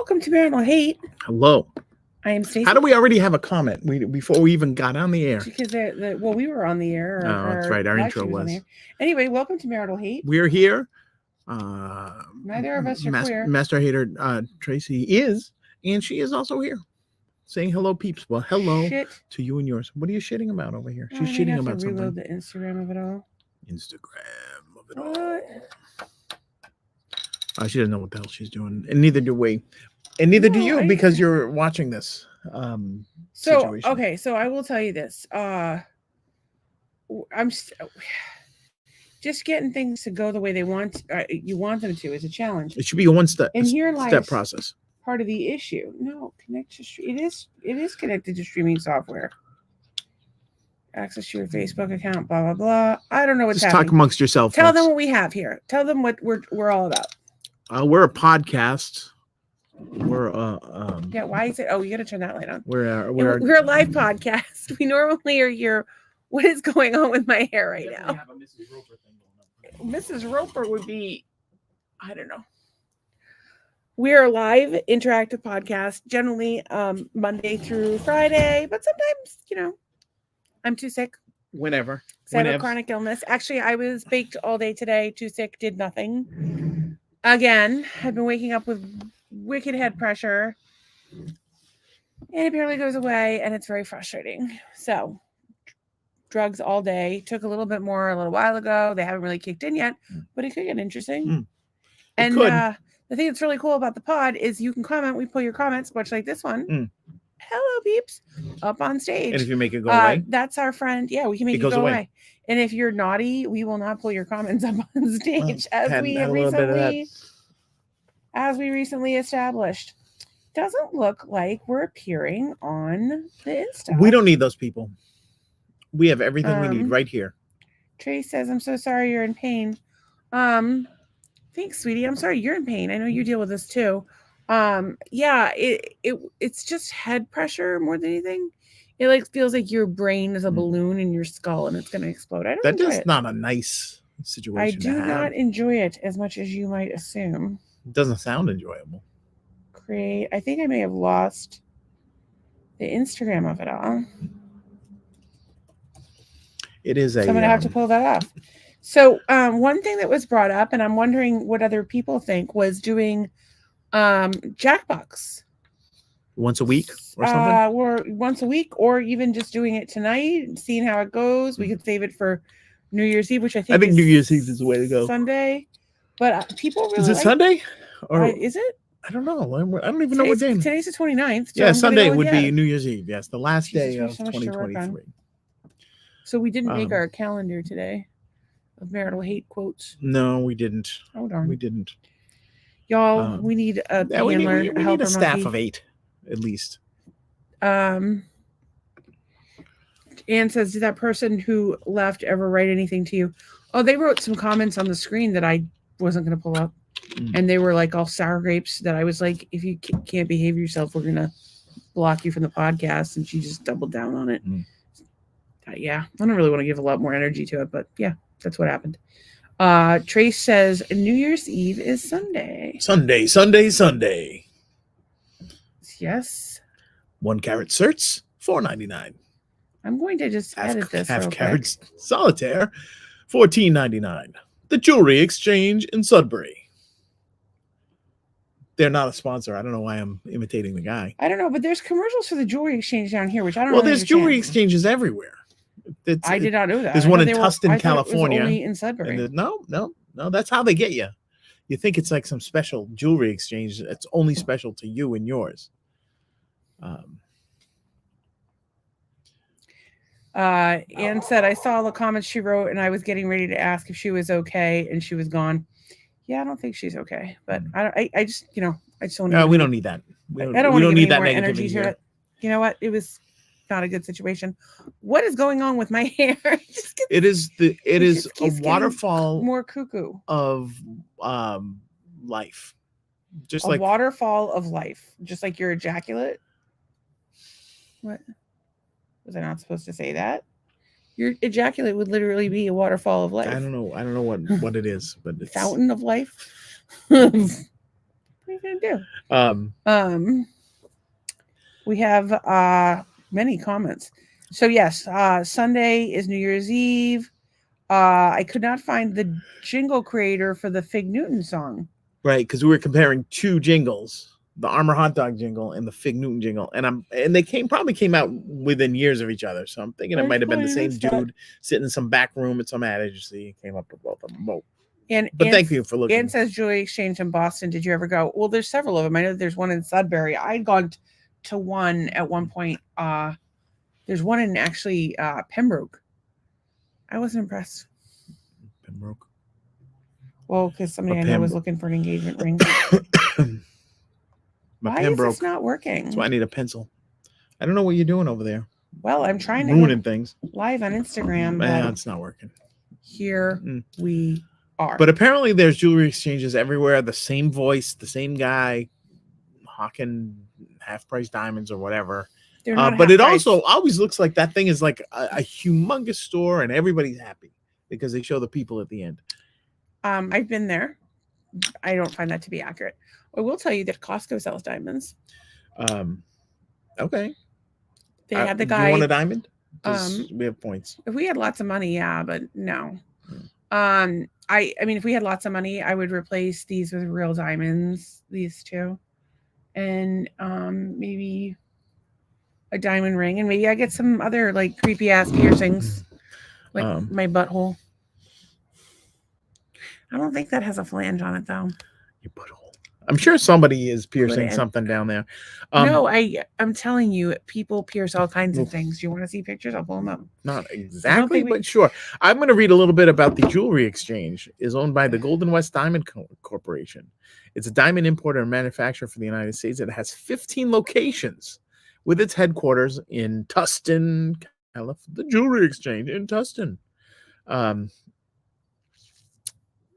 Welcome to Marital Hate. Hello. I am Stacey. How do we already have a comment before we even got on the air? Because we were on the air. That's right. Our intro was. On the air. Anyway, welcome to Marital Hate. We're here. Neither of us are queer. Master Hater Tracy is, and she is also here, saying hello, peeps. Well, hello to you and yours. What are you shitting about over here? She's shitting about something. Reload the Instagram of it all. Instagram of it all. She doesn't know what the hell she's doing, and neither do we, and neither do you, because you're watching this. Situation. Okay, so I will tell you this. I'm just getting things to go the way they want. You want them to is a challenge. It should be a one-step step process. Part of the issue. No, connect to it is connected to streaming software. Access to your Facebook account. Blah blah blah. I don't know what's happening. Talk amongst yourself. Tell them what we have here. Tell them what we're all about. We're a podcast. We're yeah. Why is it? Oh, you got to turn that light on. We're a live podcast. We normally are here. What is going on with my hair right now? Have a Mrs. Roper thing going on. Mrs. Roper would be, I don't know. We're a live interactive podcast, generally Monday through Friday, but sometimes, I'm too sick. Whenever. I have a chronic illness. Actually, I was baked all day today, too sick, did nothing. Again, I've been waking up with wicked head pressure, and it barely goes away, and it's very frustrating. So, drugs all day. Took a little bit more a little while ago. They haven't really kicked in yet, but it could get interesting. And the thing that's really cool about the pod is you can comment. We pull your comments, much like this one. Hello, peeps, up on stage. And if you make it go away, that's our friend. Yeah, we can make it go away. And if you're naughty, we will not pull your comments up on stage, as we recently established. Doesn't look like we're appearing on the Insta. We don't need those people. We have everything we need right here. Trace says, "I'm so sorry you're in pain." Thanks, sweetie. I'm sorry you're in pain. I know you deal with this too. Yeah, it's just head pressure more than anything. It feels like your brain is a balloon in your skull and it's going to explode. That's not a nice situation. I do not enjoy it as much as you might assume. It doesn't sound enjoyable. Great. I think I may have lost the Instagram of it all. It is so I'm going to have to pull that off. So one thing that was brought up, and I'm wondering what other people think, was doing Jackbox. Once a week or something? Or once a week, or even just doing it tonight, seeing how it goes. We could save it for New Year's Eve, which I think New Year's Eve is the way to go. Sunday. But people really Is it Sunday? Or is it? I don't know. I don't even know what day. Today's the 29th. So yeah, Sunday would be New Year's Eve. Yes, the last day of 2023. So we didn't make our calendar today of marital hate quotes. No, we didn't. Oh, darn. We didn't. Y'all, we need a handler, we need a staff monkey. of 8, at least. Anne says, did that person who left ever write anything to you? Oh, they wrote some comments on the screen that I wasn't going to pull up. And they were like all sour grapes that I was like, if you can't behave yourself, we're going to block you from the podcast. And she just doubled down on it. Yeah, I don't really want to give a lot more energy to it, but yeah, that's what happened. Trace says New Year's Eve is Sunday. Sunday. Yes. 1 carat certs, $4.99. I'm going to just edit this. Half carats solitaire, $14.99. The Jewelry Exchange in Sudbury. They're not a sponsor. I don't know why I'm imitating the guy. I don't know, but there's commercials for the Jewelry Exchange down here, which I don't know. Well, there's Jewelry Exchanges everywhere. I did not know that. There's one in Tustin, California. Only in Sudbury. No. That's how they get you. You think it's like some special jewelry exchange that's only special to you and yours. Anne said, I saw the comments she wrote and I was getting ready to ask if she was okay and she was gone. Yeah, I don't think she's okay, but I just don't. No, we don't need that. I don't need that more energy to it. You know what? It was not a good situation. What is going on with my hair? It is a waterfall, more cuckoo of life. Just a like waterfall of life, just like your ejaculate. What? Was I not supposed to say that? Your ejaculate would literally be a waterfall of life. I don't know what it is, but it's fountain of life. What do you you gonna do? We have many comments. So yes, Sunday is New Year's Eve. I could not find the jingle creator for the Fig Newton song. Right, because we were comparing two jingles, the Armour hot dog jingle and the Fig Newton jingle, and they probably came out within years of each other. So I'm thinking it might have been the same dude sitting in some back room at some ad agency and came up with both of them. But thank you for looking. Ann says Jewelry Exchange in Boston. Did you ever go? Well, there's several of them. I know there's one in Sudbury. I'd gone to one at one point. There's one in actually Pembroke. I wasn't impressed. Pembroke. Well, because somebody I know was looking for an engagement ring. Why is this not working? That's why I need a pencil. I don't know what you're doing over there. Well, I'm trying to ruining things live on Instagram. Man, it's not working. Here we are. But apparently there's jewelry exchanges everywhere. The same voice, the same guy hawking half-price diamonds or whatever. But it also always looks like that thing is like a humongous store and everybody's happy because they show the people at the end. I've been there. I don't find that to be accurate. I will tell you that Costco sells diamonds. Okay. They had the guy. Do you want a diamond? We have points. If we had lots of money, yeah, but no. I mean, if we had lots of money, I would replace these with real diamonds, these two, and maybe a diamond ring, and maybe I get some other like creepy ass piercings, like my butthole. I don't think that has a flange on it though. Your butthole. I'm sure somebody is piercing something down there. No, I'm telling you, people pierce all kinds of things. You want to see pictures? I'll pull them up. Not exactly, but sure. I'm going to read a little bit about the Jewelry Exchange. Is owned by the Golden West Diamond Corporation. It's a diamond importer and manufacturer for the United States. It has 15 locations with its headquarters in Tustin, California. The Jewelry Exchange in Tustin.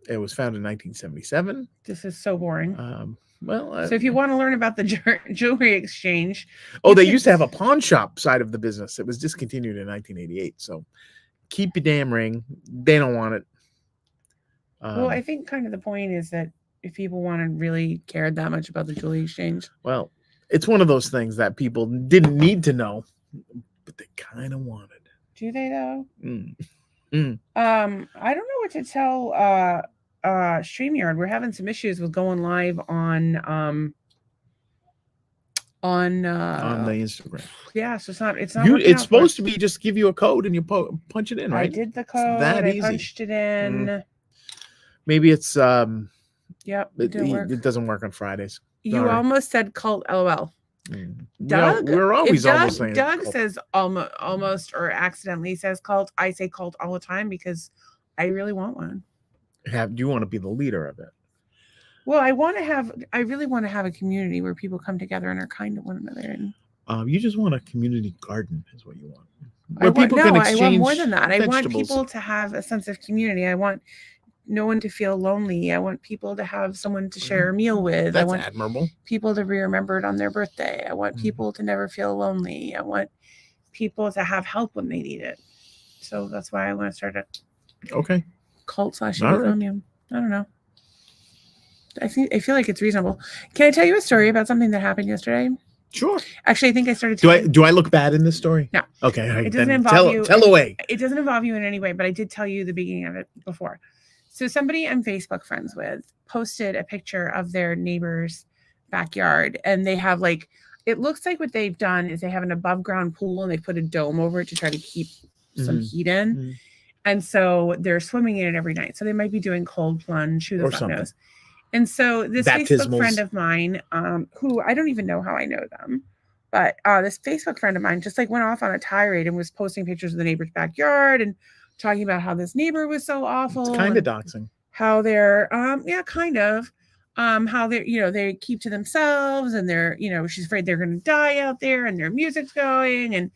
It was founded in 1977. This is so boring. So if you want to learn about the Jewelry Exchange. Oh, they used to have a pawn shop side of the business. It was discontinued in 1988. So keep your damn ring. They don't want it. Well, I think kind of the point is that if people want to really care that much about the Jewelry Exchange. Well, it's one of those things that people didn't need to know, but they kind of wanted. Do they though? I don't know what to tell StreamYard. We're having some issues with going live on the Instagram. Yeah, so it's not it's supposed to be just give you a code and you punch it in, right? I did the code. I punched it in. Maybe it's yep, it doesn't work on Fridays. You almost said cult LOL. Doug, we're always almost saying Doug says almost or accidentally says cult. I say cult all the time because I really want one. You want to be the leader of it? Well, I really want to have a community where people come together and are kind to one another. And you just want a community garden, is what you want. I want more than that. I want people to have a sense of community. I want no one to feel lonely. I want people to have someone to share a meal with. That's I want admirable. People to be remembered on their birthday. I want people to never feel lonely. I want people to have help when they need it. So that's why I want to start a cult / commune. I don't know. I feel like it's reasonable. Can I tell you a story about something that happened yesterday? Sure. Actually, I think I started. Do I look bad in this story? No. Okay. It doesn't involve you. Tell away. It doesn't involve you in any way, but I did tell you the beginning of it before. So somebody I'm Facebook friends with posted a picture of their neighbor's backyard, and they have it looks like what they've done is they have an above ground pool and they put a dome over it to try to keep some heat in. And so they're swimming in it every night. So they might be doing cold plunge, who the fuck knows. And so this Facebook friend of mine, who I don't even know how I know them, but this Facebook friend of mine just went off on a tirade and was posting pictures of the neighbor's backyard and talking about how this neighbor was so awful. It's kind of doxing. How they're, kind of, how they're, they keep to themselves and they're, she's afraid they're going to die out there and their music's going and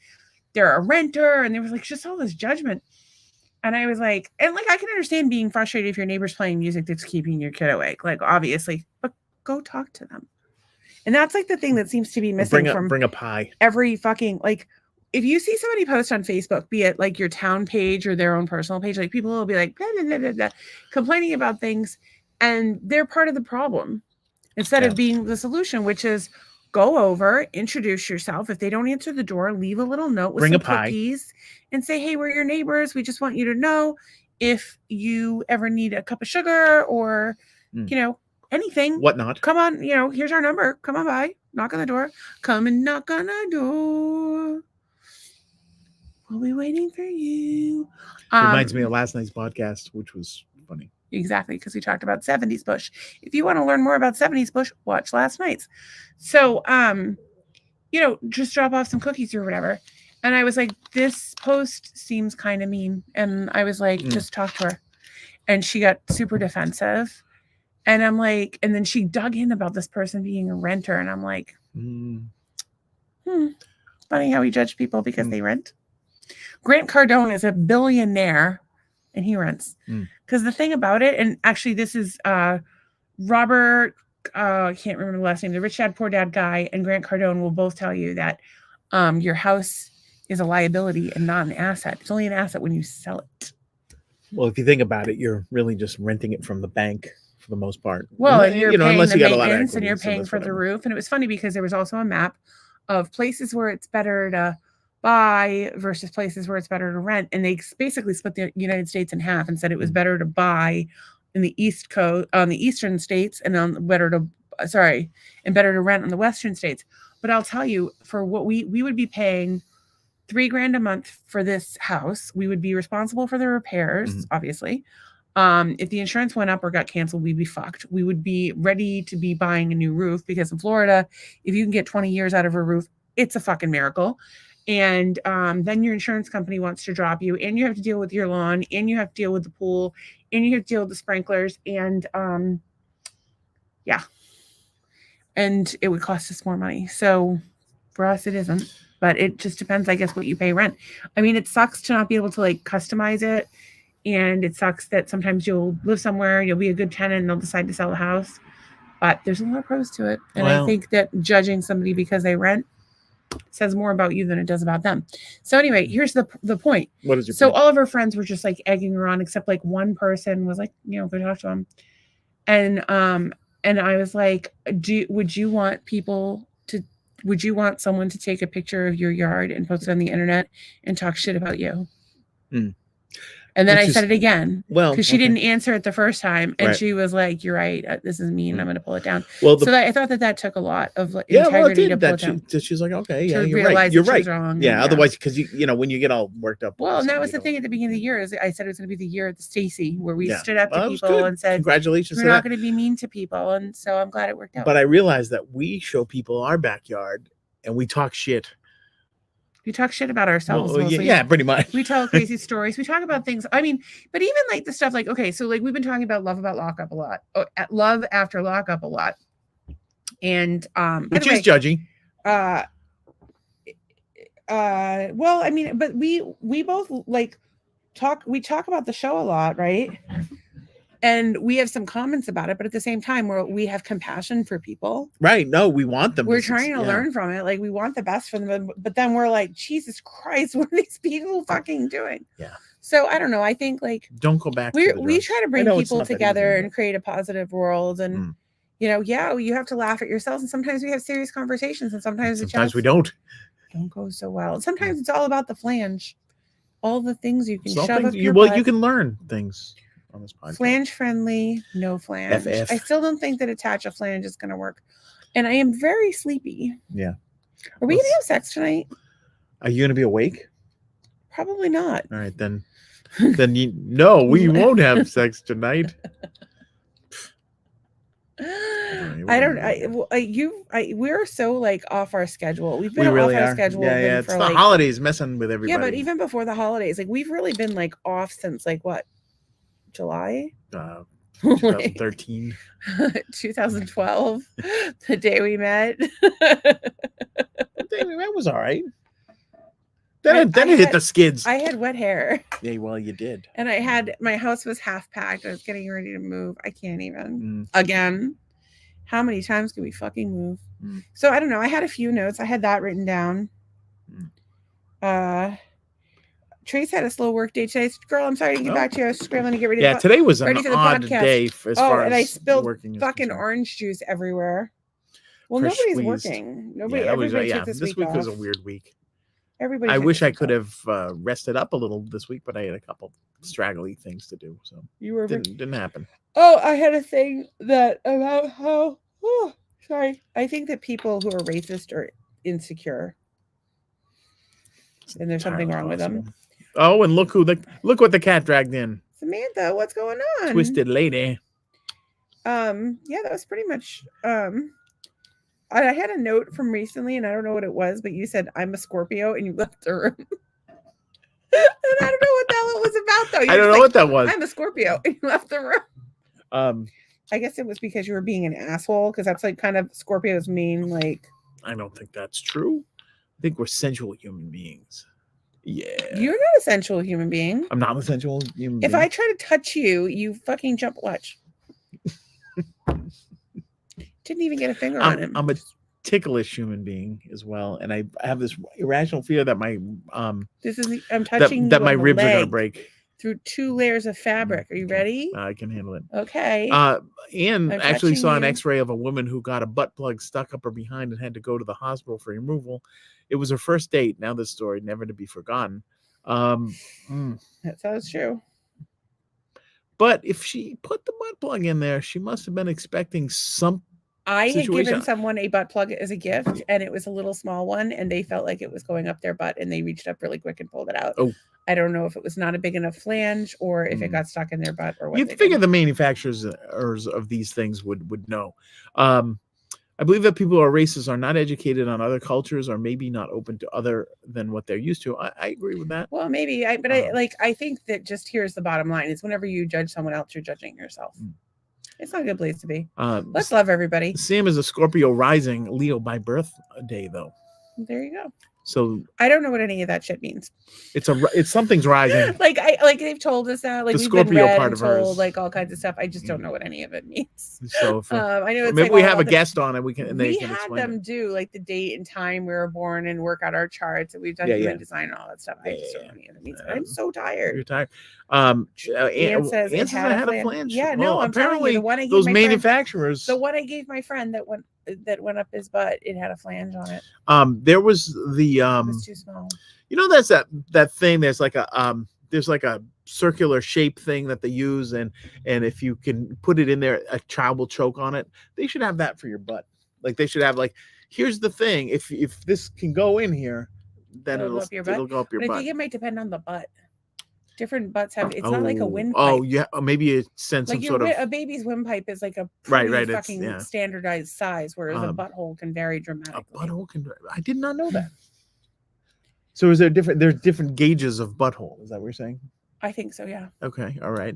they're a renter. And there was just all this judgment. And I was I can understand being frustrated if your neighbor's playing music that's keeping your kid awake, obviously, but go talk to them. And that's the thing that seems to be missing bring a pie. Every fucking, if you see somebody post on Facebook, be it your town page or their own personal page, people will be blah, blah, blah, blah, blah, complaining about things, and they're part of the problem. instead of being the solution, which is go over, introduce yourself. If they don't answer the door, leave a little note with Bring some a pie. cookies and say, hey, we're your neighbors. We just want you to know if you ever need a cup of sugar or, anything. Whatnot. Come on, here's our number. Come on by. Knock on the door. Come and knock on our door. We'll be waiting for you. Reminds me of last night's podcast, which was funny. Exactly, because we talked about 70s Bush. If you want to learn more about 70s Bush, watch last night's. So, just drop off some cookies or whatever. And I was like, this post seems kind of mean. And I was like, just talk to her. And she got super defensive. And I'm like, and then she dug in about this person being a renter. And I'm like, funny how we judge people because they rent. Grant Cardone is a billionaire and he rents. Because the thing about it, and actually this is Robert, I can't remember the last name, the Rich Dad, Poor Dad guy, and Grant Cardone will both tell you that your house is a liability and not an asset. It's only an asset when you sell it. Well, if you think about it, you're really just renting it from the bank for the most part. Well, and you're paying the maintenance equity, and you're paying for the roof. And it was funny because there was also a map of places where it's better to buy versus places where it's better to rent. And they basically split the United States in half and said it was better to buy in the East Coast, on the eastern states, and better to rent on the western states. But I'll tell you, for what we would be paying $3,000 a month for this house. We would be responsible for the repairs, obviously. If the insurance went up or got canceled, we'd be fucked. We would be ready to be buying a new roof because in Florida, if you can get 20 years out of a roof, it's a fucking miracle. And then your insurance company wants to drop you, and you have to deal with your lawn, and you have to deal with the pool, and you have to deal with the sprinklers, and and it would cost us more money. So for us, it isn't, but it just depends, I guess, what you pay rent. I mean, it sucks to not be able to like customize it, and it sucks that sometimes you'll live somewhere, you'll be a good tenant, and they'll decide to sell the house. But there's a lot of pros to it, and I think that judging somebody because they rent says more about you than it does about them. So anyway, here's the point. What is your so point? All of our friends were just like egging her on, except like one person was like, go talk to him. And I was like, would you want someone to take a picture of your yard and post it on the internet and talk shit about you? And then I said it again. Because she didn't answer it the first time. And she was like, you're right. This is mean. I'm going to pull it down. I thought that took a lot of integrity to pull it down. She's like, okay, to you're realize right. You're that right. she was wrong. Yeah, otherwise, because when you get all worked up. Well, and that was the thing at the beginning of the year. Is I said it was going to be the year at the Stacy, where we stood up to people and said, congratulations, we're not going to be mean to people. And so I'm glad it worked out. But I realized that we show people our backyard and we talk shit. We talk shit about ourselves. Yeah, pretty much. We tell crazy stories. We talk about things. I mean, but even like the stuff like, okay, so like we've been talking about Love About Lockup a lot. Love After Lockup a lot. And which is judgy. Well, I mean, but we both like talk about the show a lot, right? And we have some comments about it, but at the same time, we have compassion for people. Right. No, we want them. We're trying to learn from it. Like, we want the best for them. But then we're like, Jesus Christ, what are these people fucking doing? Yeah. So I don't know. I think like don't go back. We try to bring people together and create a positive world. And you have to laugh at yourselves. And sometimes we have serious conversations, and sometimes we don't go so well. Sometimes it's all about the flange, all the things you can shove up your butt. You can learn things on this podcast. Flange friendly, no flange. FF. I still don't think that attach a flange is going to work, and I am very sleepy. Yeah. Are we going to have sex tonight? Are you going to be awake? Probably not. All right, then we won't have sex tonight. We're so like off our schedule. We've been off our schedule. Yeah. It's the holidays messing with everybody. Yeah, but even before the holidays, like we've really been like off since like what? July? 2013. 2012. The day we met. The day we met was all right. Then it hit the skids. I had wet hair. Yeah, well, you did. And my house was half packed. I was getting ready to move. I can't even. Again. How many times can we fucking move? So I don't know. I had a few notes. I had that written down. Trace had a slow work day today. Girl, I'm sorry to get back to you. I was scrambling to get ready. Yeah, today was an ready for the odd podcast. day as far and as I spilled working fucking concerned. orange juice everywhere. Well, Fresh nobody's squeezed. working. Nobody. Yeah, Everybody took this this week off. was a weird week. Everybody. I took wish this I could week off. have rested up a little this week, but I had a couple straggly things to do, so You were didn't happen. Oh, I had a thing that about how. Oh, sorry. I think that people who are racist are insecure, and there's something wrong with them. Oh, and look what the cat dragged in. Samantha, what's going on? Twisted lady. Yeah, that was pretty much. I had a note from recently, and I don't know what it was, but you said I'm a Scorpio, and you left the room. And I don't know what the hell it was about, though. I don't know what that was. I'm a Scorpio, and you left the room. I guess it was because you were being an asshole, because that's like kind of Scorpios mean, like. I don't think that's true. I think we're sensual human beings. Yeah. You're not a sensual human being. I'm not a sensual human being. If I try to touch you, you fucking jump. Watch. Didn't even get a finger on him. I'm a ticklish human being as well, and I have this irrational fear that my I'm touching that my ribs are gonna break through 2 layers of fabric. Are you ready? I can handle it. Okay. And actually saw an X-ray of a woman who got a butt plug stuck up her behind and had to go to the hospital for removal. It was her first date. Now this story never to be forgotten. That sounds true. But if she put the butt plug in there, she must have been expecting some. I had given someone a butt plug as a gift, and it was a little small one, and they felt like it was going up their butt, and they reached up really quick and pulled it out. Oh. I don't know if it was not a big enough flange or if it got stuck in their butt or what. You'd figure the manufacturers of these things would know. I believe that people who are racist are not educated on other cultures or maybe not open to other than what they're used to. I agree with that. Well, maybe. I think that just here's the bottom line is whenever you judge someone else, you're judging yourself. It's not a good place to be. Let's love everybody. Sam is a Scorpio rising, Leo by birthday, though. There you go. So I don't know what any of that shit means. It's something's rising. like they've told us that. Like the we've Scorpio been read part and of told hers. like all kinds of stuff. I just don't know what any of it means. So I know it's maybe like we have a guest on and we can. And we they can had them do like the date and time we were born and work out our charts, and we've done human design and all that stuff. I just don't know any of it means. I'm so tired. You're tired. Anne says it had a flange. Yeah, no, I'm telling you, the one I gave those my manufacturers. The one I gave my friend that went up his butt, it had a flange on it. There was the it was too small. You know, that's that thing. There's like a circular shape thing that they use, and if you can put it in there, a child will choke on it. They should have that for your butt. Like they should have here's the thing. If this can go in here, then it'll go up your butt. I think it might depend on the butt. Different butts have. It's not like a windpipe. Oh yeah, maybe it sends like some sort of. A baby's windpipe is like a fucking standardized size, whereas a butthole can vary dramatically. A butthole can. I did not know that. So is there there's different gauges of butthole? Is that what you're saying? I think so. Yeah. Okay. All right.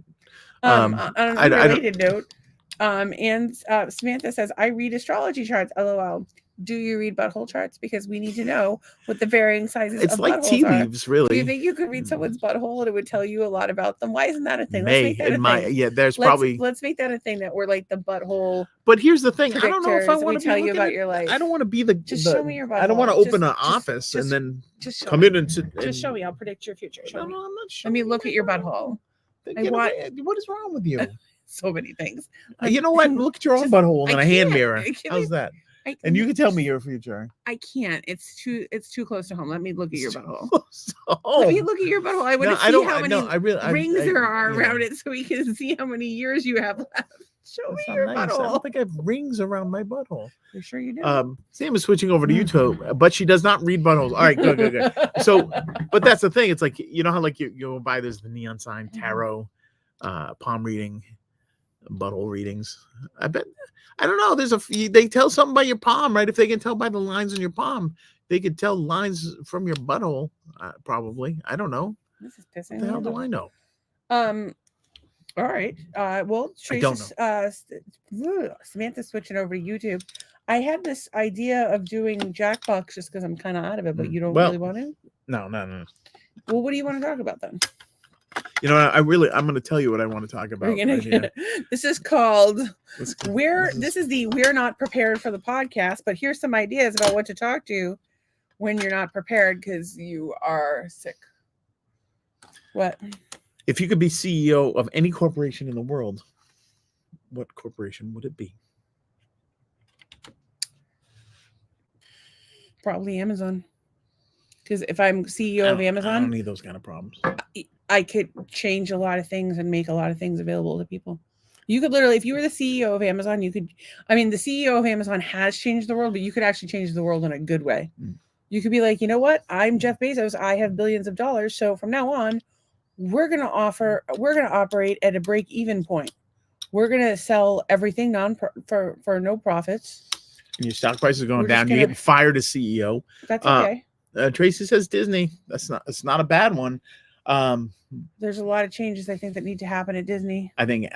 On an unrelated note, and Samantha says, "I read astrology charts. LOL. Do you read butthole charts? Because we need to know what the varying sizes of buttholes are. It's like tea leaves, really. Do you think you could read someone's butthole and it would tell you a lot about them? Why isn't that a thing? Let's make that a thing. Let's make that a thing that we're like the butthole. But here's the thing. I don't know if I want to tell you about your life. I don't want to be the. Just show me your butthole. I don't want to open an office and then come in and sit. Just show me. I'll predict your future. No, I'm not sure. Let me look at your butthole. What is wrong with you? So many things. You know what? Look at your own butthole in a hand mirror. How's that? And you can tell me your future. I can't. It's too close to home. Let me look at your butthole. Let me look at your butthole. I want to see how many rings there are around it so we can see how many years you have left. Show me your butthole. I don't think I have rings around my butthole. You're sure you do? Sam is switching over to YouTube, but she does not read buttholes. All right, good. So, but that's the thing. It's like, you know how like you'll buy the neon sign tarot, palm reading, butthole readings. I don't know. They tell something by your palm, right? If they can tell by the lines in your palm, they could tell lines from your butthole. Probably. I don't know. This is pissing. What the hell do I know? All right. Well, Trace, Samantha's switching over to YouTube. I had this idea of doing Jackbox just because I'm kind of out of it, but you don't really want to? No. Well, what do you want to talk about then? You know, I'm going to tell you what I want to talk about. This is called We're Not Prepared for the Podcast, but here's some ideas about what to talk to when you're not prepared because you are sick. What? If you could be CEO of any corporation in the world, what corporation would it be? Probably Amazon. Because if I'm CEO of I don't Amazon, need those kind of problems. I could change a lot of things and make a lot of things available to people. You could literally, if you were the CEO of Amazon, you could, I mean, the CEO of Amazon has changed the world, but you could actually change the world in a good way. You could be like, you know what? I'm Jeff Bezos. I have billions of dollars. So from now on, we're going to operate at a break-even point. We're going to sell everything for no profits. And your stock price is going down. You're getting fired as CEO. That's okay. Tracy says Disney. That's not a bad one. There's a lot of changes I think that need to happen at Disney. I think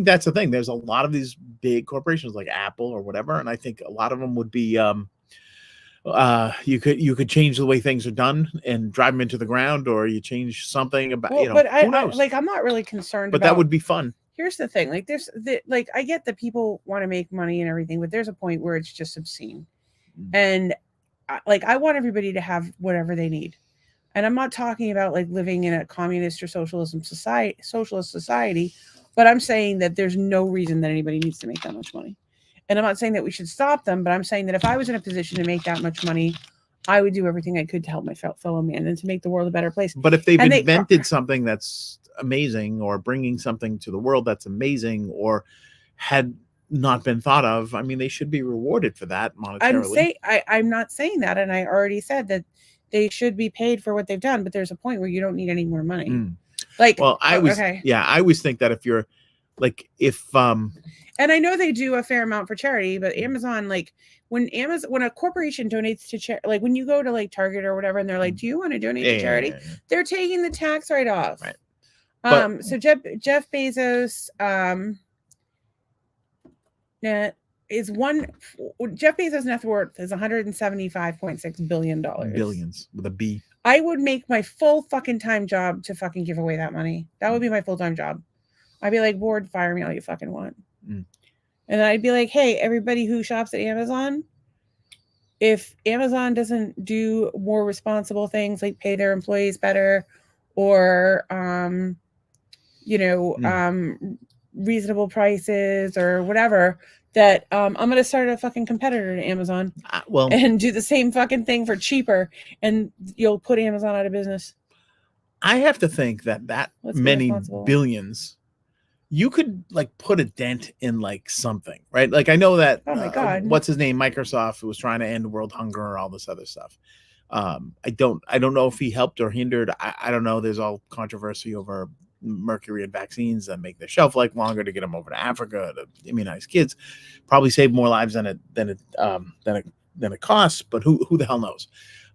that's the thing. There's a lot of these big corporations like Apple or whatever, and I think a lot of them would be you could change the way things are done and drive them into the ground, or you change something about but who knows? I'm not really concerned. But that would be fun. Here's the thing, I get that people want to make money and everything, but there's a point where it's just obscene, and I want everybody to have whatever they need. And I'm not talking about like living in a communist or socialist society, but I'm saying that there's no reason that anybody needs to make that much money. And I'm not saying that we should stop them, but I'm saying that if I was in a position to make that much money, I would do everything I could to help my fellow man and to make the world a better place. But if they've invented something that's amazing, or bringing something to the world that's amazing, or had not been thought of, I mean, they should be rewarded for that monetarily. I'm not saying that, and I already said that they should be paid for what they've done, but there's a point where you don't need any more money. I always think that if you're and I know they do a fair amount for charity, but Amazon, when a corporation donates to charity, like when you go to like Target or whatever, and they're like, do you want to donate to charity? They're taking the tax right off. Right. So Jeff Bezos, Jeff Bezos' net worth is $175.6 billion. Billions with a B. I would make my full fucking time job to fucking give away that money. That would be my full-time job. I'd be like, board, fire me all you fucking want. And then I'd be like, hey, everybody who shops at Amazon, if Amazon doesn't do more responsible things like pay their employees better, or reasonable prices or whatever, that I'm going to start a fucking competitor to Amazon and do the same fucking thing for cheaper, and you'll put Amazon out of business. I have to think that many billions, you could like put a dent in like something, right? Like I know that, oh my God, what's his name? Microsoft was trying to end world hunger or all this other stuff. I don't know if he helped or hindered. I don't know. There's all controversy over mercury and vaccines that make their shelf life longer to get them over to Africa to immunize kids. Probably save more lives than it costs, but who the hell knows?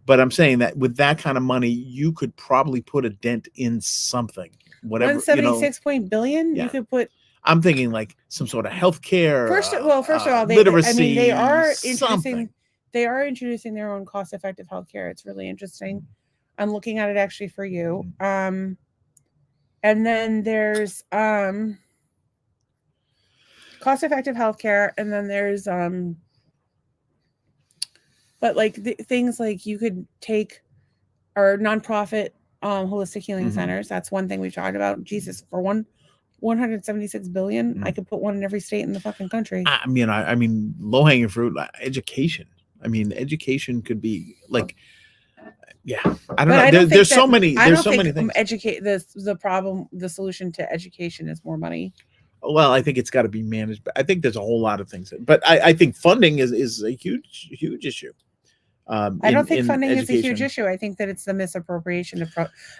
But I'm saying that with that kind of money, you could probably put a dent in something. Whatever, 176 billion. Yeah. You could put. I'm thinking like some sort of healthcare. First of all, literacy. They are introducing their own cost-effective healthcare. It's really interesting. I'm looking at it actually for you. And then there's cost-effective healthcare, and then there's but like things like you could take our nonprofit holistic healing centers. That's one thing we've talked about. Jesus, for 176 billion, I could put one in every state in the fucking country. I mean, low-hanging fruit, education. I mean, education could be like, yeah, I don't know. There's so many things. The solution to education is more money. Well, I think it's got to be managed, but I think there's a whole lot of things. But I think funding is a huge issue. I don't think funding is a huge issue. I think that it's the misappropriation of,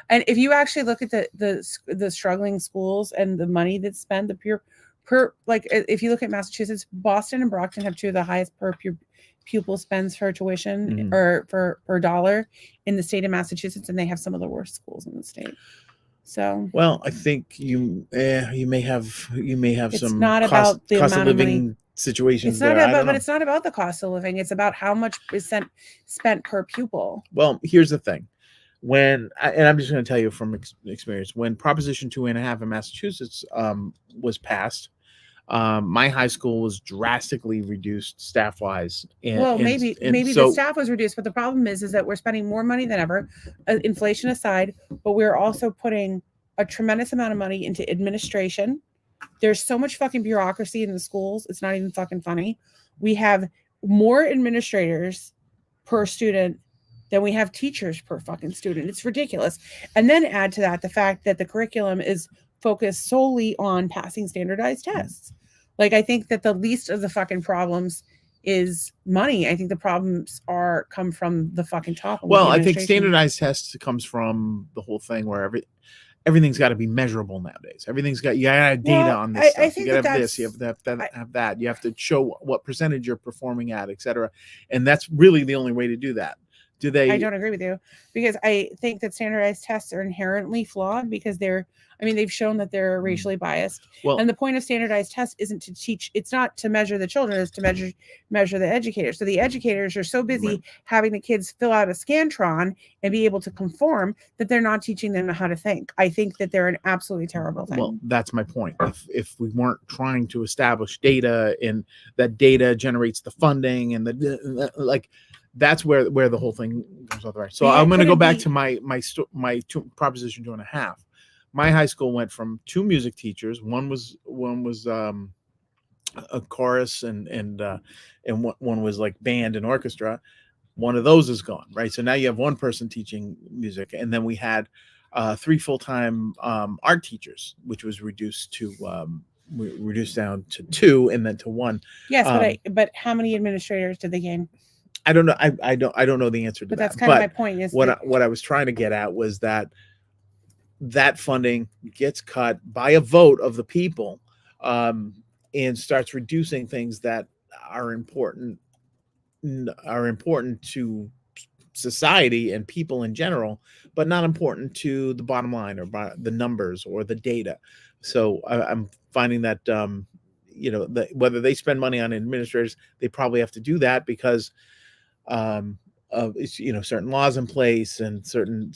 and if you actually look at the struggling schools and the money that's spent, if you look at Massachusetts, Boston and Brockton have two of the highest per pupil spends for tuition or per dollar in the state of Massachusetts, and they have some of the worst schools in the state. So, well, I think you may have it's some not about the cost amount of living of money. Situations. It's not about, but it's not about the cost of living. It's about how much is spent per pupil. Well, here's the thing. And I'm just going to tell you from experience, when Proposition 2.5 in Massachusetts was passed, My high school was drastically reduced staff wise, Well, and maybe the so staff was reduced, but the problem is that we're spending more money than ever, inflation aside, but we're also putting a tremendous amount of money into administration. There's so much fucking bureaucracy in the schools. It's not even fucking funny. We have more administrators per student than we have teachers per fucking student. It's ridiculous. And then add to that the fact that the curriculum is focused solely on passing standardized tests. Like, I think that the least of the fucking problems is money. I think the problems come from the fucking top. Well, I think standardized tests comes from the whole thing where everything's got to be measurable nowadays. Everything's got, you gotta have data on this stuff. I think you gotta have this, you have to have that. You have to show what percentage you're performing at, etc. And that's really the only way to do that. I don't agree with you, because I think that standardized tests are inherently flawed because they've shown that they're racially biased. Well, and the point of standardized tests isn't to teach, it's not to measure the children, it's to measure the educators. So the educators are so busy having the kids fill out a Scantron and be able to conform that they're not teaching them how to think. I think that they're an absolutely terrible thing. Well, that's my point. If we weren't trying to establish data, and that data generates the funding and that's where the whole thing comes off the right. So I'm going to go back to my proposition 2.5. My high school went from 2 music teachers. One was a chorus and one was like band and orchestra. One of those is gone, right? So now you have one person teaching music, and then we had 3 full-time art teachers, which was reduced down to 2 and then to 1. Yes, but how many administrators did they gain? I don't know. I don't know the answer to that. But that's kind of my point. Is what I was trying to get at was that funding gets cut by a vote of the people, and starts reducing things that are important to society and people in general, but not important to the bottom line or the numbers or the data. So I'm finding that whether they spend money on administrators, they probably have to do that because of certain laws in place and certain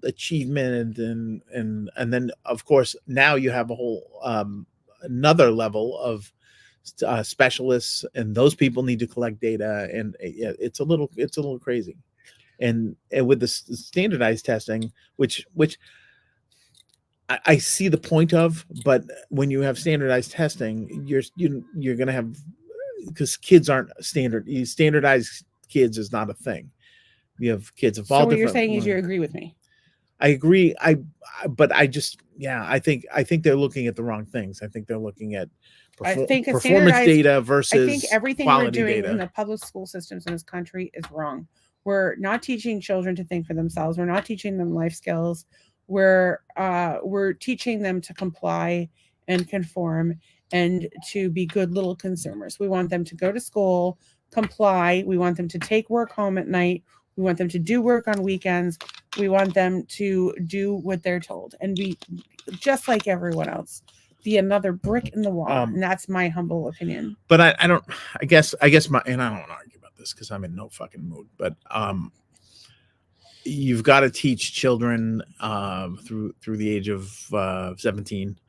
achievement and then of course now you have a whole another level of specialists, and those people need to collect data, and it's a little crazy. And with the standardized testing, which I see the point of, but when you have standardized testing, you're going to have, because kids aren't standardized kids is not a thing. You have kids of all different. So what you're saying is you agree with me. I agree. But I think they're looking at the wrong things. I think they're looking at performance data versus. I think everything we're doing in the public school systems in this country is wrong. We're not teaching children to think for themselves. We're not teaching them life skills. We're teaching them to comply and conform and to be good little consumers. We want them to go to school, comply. We want them to take work home at night. We want them to do work on weekends. We want them to do what they're told and be just like everyone else. Be another brick in the wall, and that's my humble opinion. But I guess and I don't want to argue about this because I'm in no fucking mood. But you've got to teach children through the age of 17.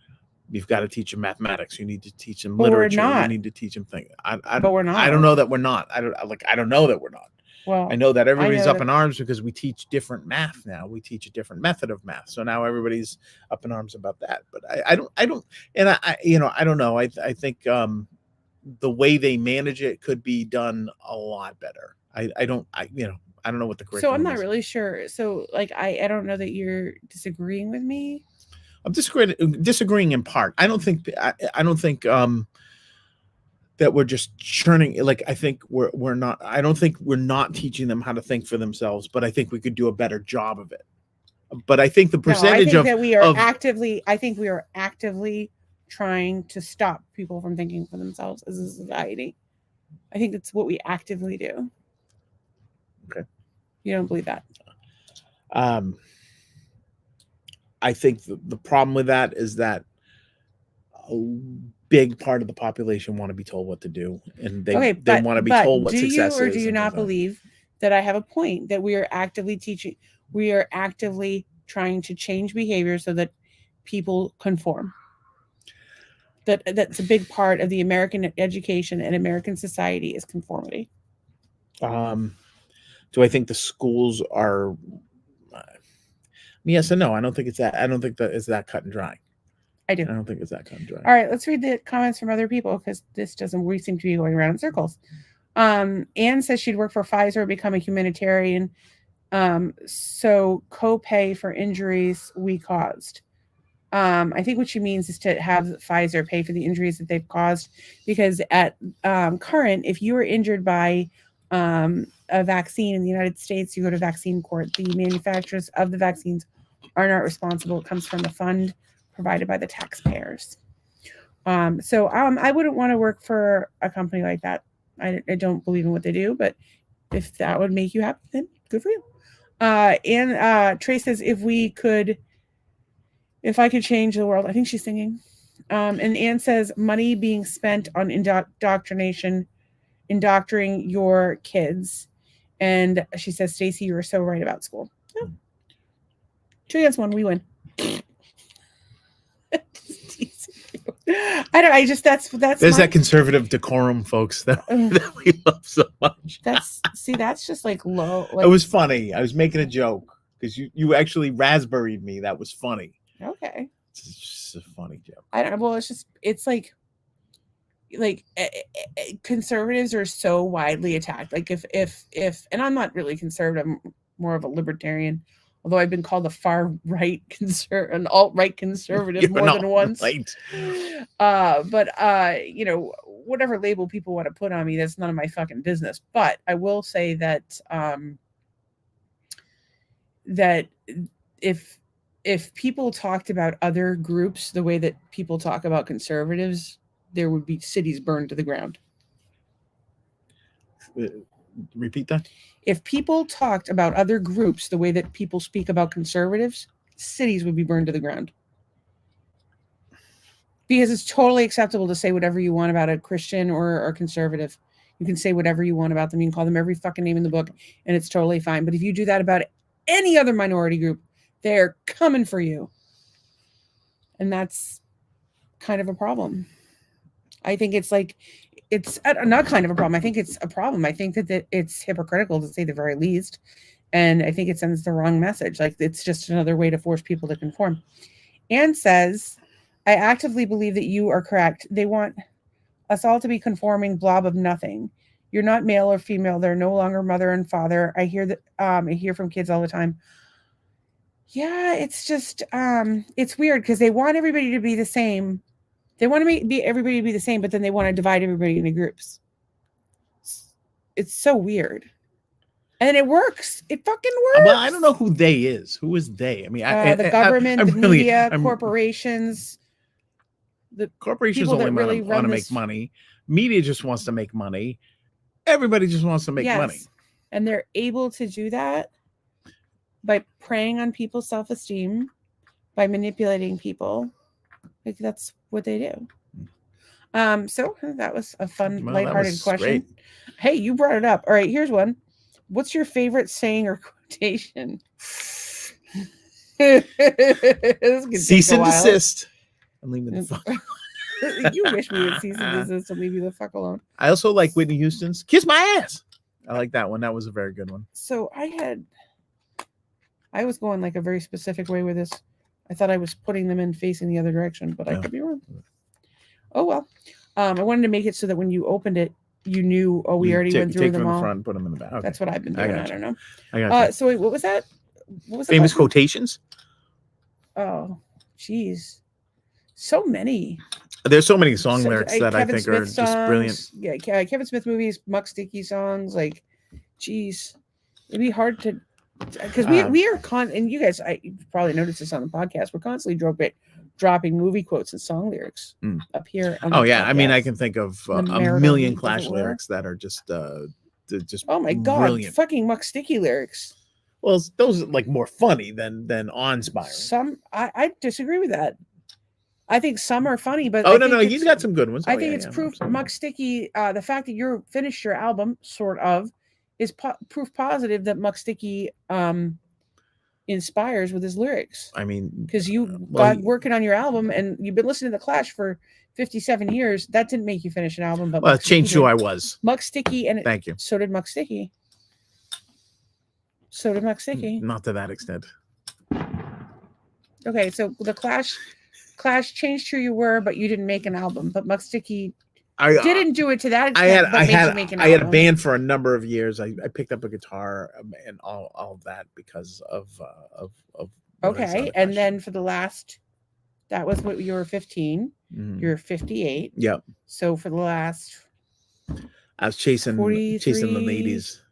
You've got to teach them mathematics. You need to teach them literature. You need to teach them things. But we're not. I don't know that we're not. I don't know that we're not. Well, I know that everybody's up in arms because we teach different math now. We teach a different method of math. So now everybody's up in arms about that. But I don't know. I think the way they manage it could be done a lot better. I don't know what the curriculum is. So I'm not really sure. So I don't know that you're disagreeing with me. I'm disagreeing in part. I don't think that we're just churning. I think we're not. I don't think we're not teaching them how to think for themselves, but I think we could do a better job of it. But I think the percentage I think we are actively trying to stop people from thinking for themselves as a society. I think that's what we actively do. Okay. You don't believe that? I think the problem with that is that a big part of the population want to be told what to do, and they want to be told what success is. Do you or do you not believe that I have a point, that we are actively teaching, we are actively trying to change behavior so that people conform? that's a big part of the American education and American society is conformity. Do I think the schools are? Yes and no. I don't think it's that. I don't think that it's that cut and dry. I do. I don't think it's that cut and dry. All right, let's read the comments from other people because this doesn't. We seem to be going around in circles. Anne says she'd work for Pfizer, become a humanitarian. So co-pay for injuries we caused. I think what she means is to have Pfizer pay for the injuries that they've caused, because at current, if you are injured by a vaccine in the United States, you go to vaccine court. The manufacturers of the vaccines are not responsible. It comes from a fund provided by the taxpayers. So I wouldn't want to work for a company like that. I don't believe in what they do, but if that would make you happy, then good for you. And Trey says, if I could change the world, I think she's singing. And Anne says, money being spent on indoctrination, indoctrinating your kids. And she says, Stacy, you were so right about school. Yeah. 2 against 1, we win. That's there's that conservative decorum, folks, that we love so much. That's just like low. It was funny. I was making a joke because you actually raspberried me. That was funny. Okay. It's just a funny joke. I don't know. Well, it's like conservatives are so widely attacked. Like if and I'm not really conservative, I'm more of a libertarian. Although I've been called a far-right an alt-right conservative more than once. Right. But whatever label people want to put on me, that's none of my fucking business. But I will say that that if people talked about other groups the way that people talk about conservatives, there would be cities burned to the ground. Repeat that. If people talked about other groups the way that people speak about conservatives, cities would be burned to the ground. Because it's totally acceptable to say whatever you want about a Christian or a conservative. You can say whatever you want about them. You can call them every fucking name in the book, and it's totally fine. But if you do that about any other minority group, they're coming for you. And that's kind of a problem. I think it's not kind of a problem. I think it's a problem. I think that it's hypocritical, to say the very least. And I think it sends the wrong message. Like, it's just another way to force people to conform. Anne says, I actively believe that you are correct. They want us all to be conforming blob of nothing. You're not male or female. They're no longer mother and father. I hear from kids all the time. Yeah, it's just, it's weird because they want everybody to be the same. They want everybody to be the same, but then they want to divide everybody into groups. It's so weird. And it works. It fucking works. Well, I don't know who they is. Who is they? I mean, the government, the media, corporations. The corporations only want to make money. Media just wants to make money. Everybody just wants to make money. And they're able to do that by preying on people's self-esteem, by manipulating people. Like, that's what they do. So that was a fun, lighthearted question. Great. Hey, you brought it up. All right, here's one. What's your favorite saying or quotation? Cease and desist. I'm leaving the fuck. You wish we would cease and desist and leave you the fuck alone. I also like Whitney Houston's "Kiss My Ass." I like that one. That was a very good one. So I was going like a very specific way with this. I thought I was putting them in facing the other direction, but I could be wrong. Oh, well. I wanted to make it so that when you opened it, you knew, we already went through them all. The front, put them in the back. Okay. That's what I've been doing. I don't know. I got you. So wait, what was that? What was famous quotations? Oh, geez. So many. There's so many song lyrics that I think Smith are just brilliant. Yeah, Kevin Smith movies, Muck Sticky songs. Like, geez. It'd be hard to... Because we are and you guys, you probably noticed this on the podcast, we're constantly dropping movie quotes and song lyrics up here. On podcast. I mean, I can think of a million Clash lyrics that are just oh my god, brilliant. Fucking Muck Sticky lyrics. Well, those are like more funny than awe-inspiring. Some I disagree with that. I think some are funny, but no, he's got some good ones. I think it's proof. Muck Sticky, the fact that you're finished your album, sort of, is proof positive that Muck Sticky inspires with his lyrics. I mean, Because you well, got working on your album and you've been listening to The Clash for 57 years. That didn't make you finish an album, but well, Muck it changed Sticky who did. I was. Muck Sticky, and Thank you. so did Muck Sticky. So did Muck Sticky. Not to that extent. Okay, so the Clash changed who you were, but you didn't make an album. But Muck Sticky didn't do it to that extent. I had a album. band for a number of years. I picked up a guitar and all of that because of what I saw Okay, the and Clash. then for the last, that was what you were 15. Mhm. You're 58. Yep. So for the last I was chasing the ladies.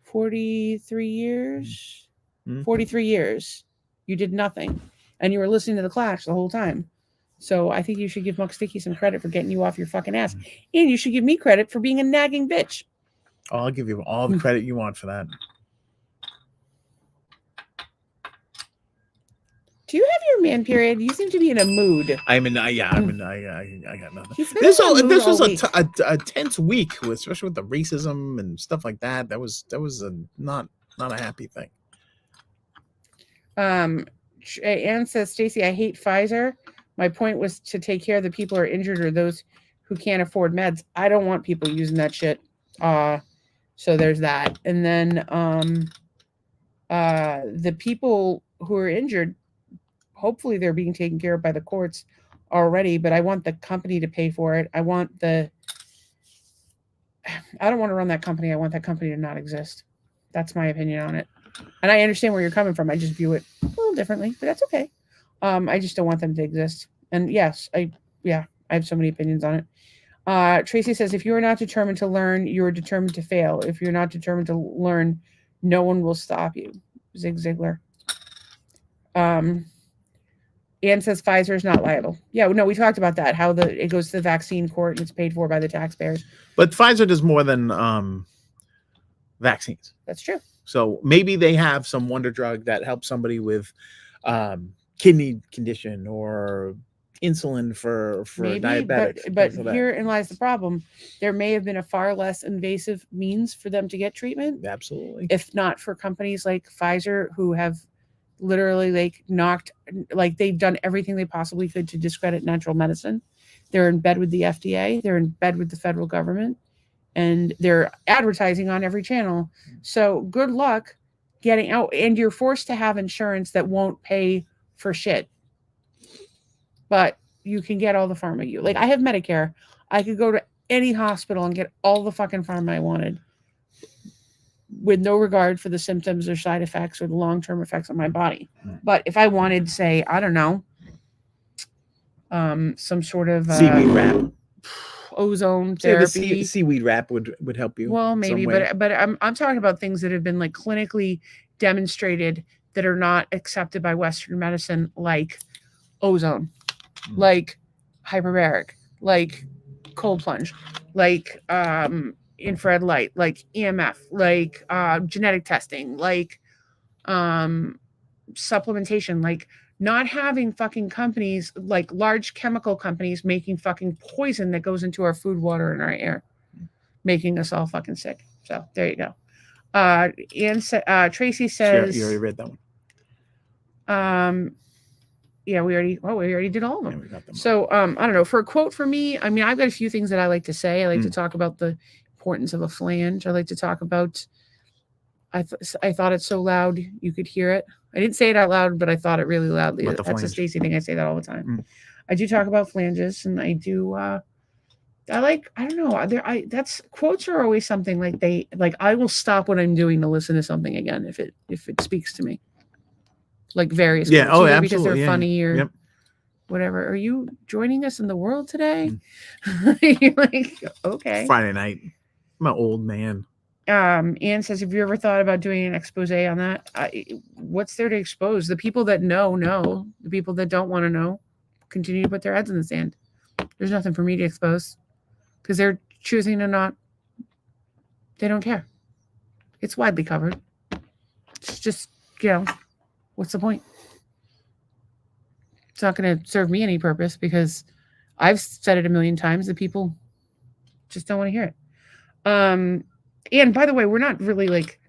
43 years. Mhm. 43 years. You did nothing, and you were listening to the Clash the whole time. So I think you should give Muck Sticky some credit for getting you off your fucking ass, and you should give me credit for being a nagging bitch. Oh, I'll give you all the credit you want for that. Do you have your man period? You seem to be in a mood. I got nothing. This was a tense week, especially with the racism and stuff like that. That was not a happy thing. Anne says, Stacey, I hate Pfizer. My point was to take care of the people who are injured or those who can't afford meds. I don't want people using that shit. So there's that. And then the people who are injured, hopefully they're being taken care of by the courts already, but I want the company to pay for it. I don't want to run that company. I want that company to not exist. That's my opinion on it. And I understand where you're coming from. I just view it a little differently, but that's okay. I just don't want them to exist. And yes, I have so many opinions on it. Tracy says, if you are not determined to learn, you are determined to fail. If you're not determined to learn, no one will stop you. Zig Ziglar. Anne says Pfizer is not liable. Yeah, no, we talked about that. How it goes to the vaccine court and it's paid for by the taxpayers. But Pfizer does more than vaccines. That's true. So maybe they have some wonder drug that helps somebody with kidney condition or insulin for maybe, diabetics. But herein lies the problem. There may have been a far less invasive means for them to get treatment. Absolutely. If not for companies like Pfizer, who have literally they've done everything they possibly could to discredit natural medicine. They're in bed with the FDA. They're in bed with the federal government. And they're advertising on every channel. So good luck getting out. And you're forced to have insurance that won't pay for shit. But you can get all the pharma. Like, I have Medicare. I could go to any hospital and get all the fucking pharma I wanted with no regard for the symptoms or side effects or the long-term effects on my body. But if I wanted, say, I don't know, some sort of seaweed wrap, ozone therapy. Yeah, the seaweed wrap would help you. Well, maybe, but I'm talking about things that have been like clinically demonstrated that are not accepted by Western medicine, like ozone, like hyperbaric, like cold plunge, like infrared light, like EMF, like genetic testing, like supplementation, like not having fucking companies, like large chemical companies, making fucking poison that goes into our food, water, and our air, making us all fucking sick. So there you go. And Tracy says, you already read that one. Yeah, we already did all of them. Yeah, so I don't know. For a quote for me, I mean, I've got a few things that I like to say. I like to talk about the importance of a flange. I like to talk about, I thought it so loud you could hear it. I didn't say it out loud, but I thought it really loudly. That's a Stacey thing. I say that all the time. I do talk about flanges, and I do. I don't know. That's quotes are always something like I will stop what I'm doing to listen to something again if it speaks to me. Like various quotes, absolutely, because they're funny or whatever. Are you joining us in the world today? You're like, okay. Friday night. I'm an old man. Anne says, have you ever thought about doing an expose on that? What's there to expose? The people that know. The people that don't want to know continue to put their heads in the sand. There's nothing for me to expose because they're choosing to not. They don't care. It's widely covered. It's just, what's the point? It's not going to serve me any purpose because I've said it a million times that people just don't want to hear it. And by the way, we're not really like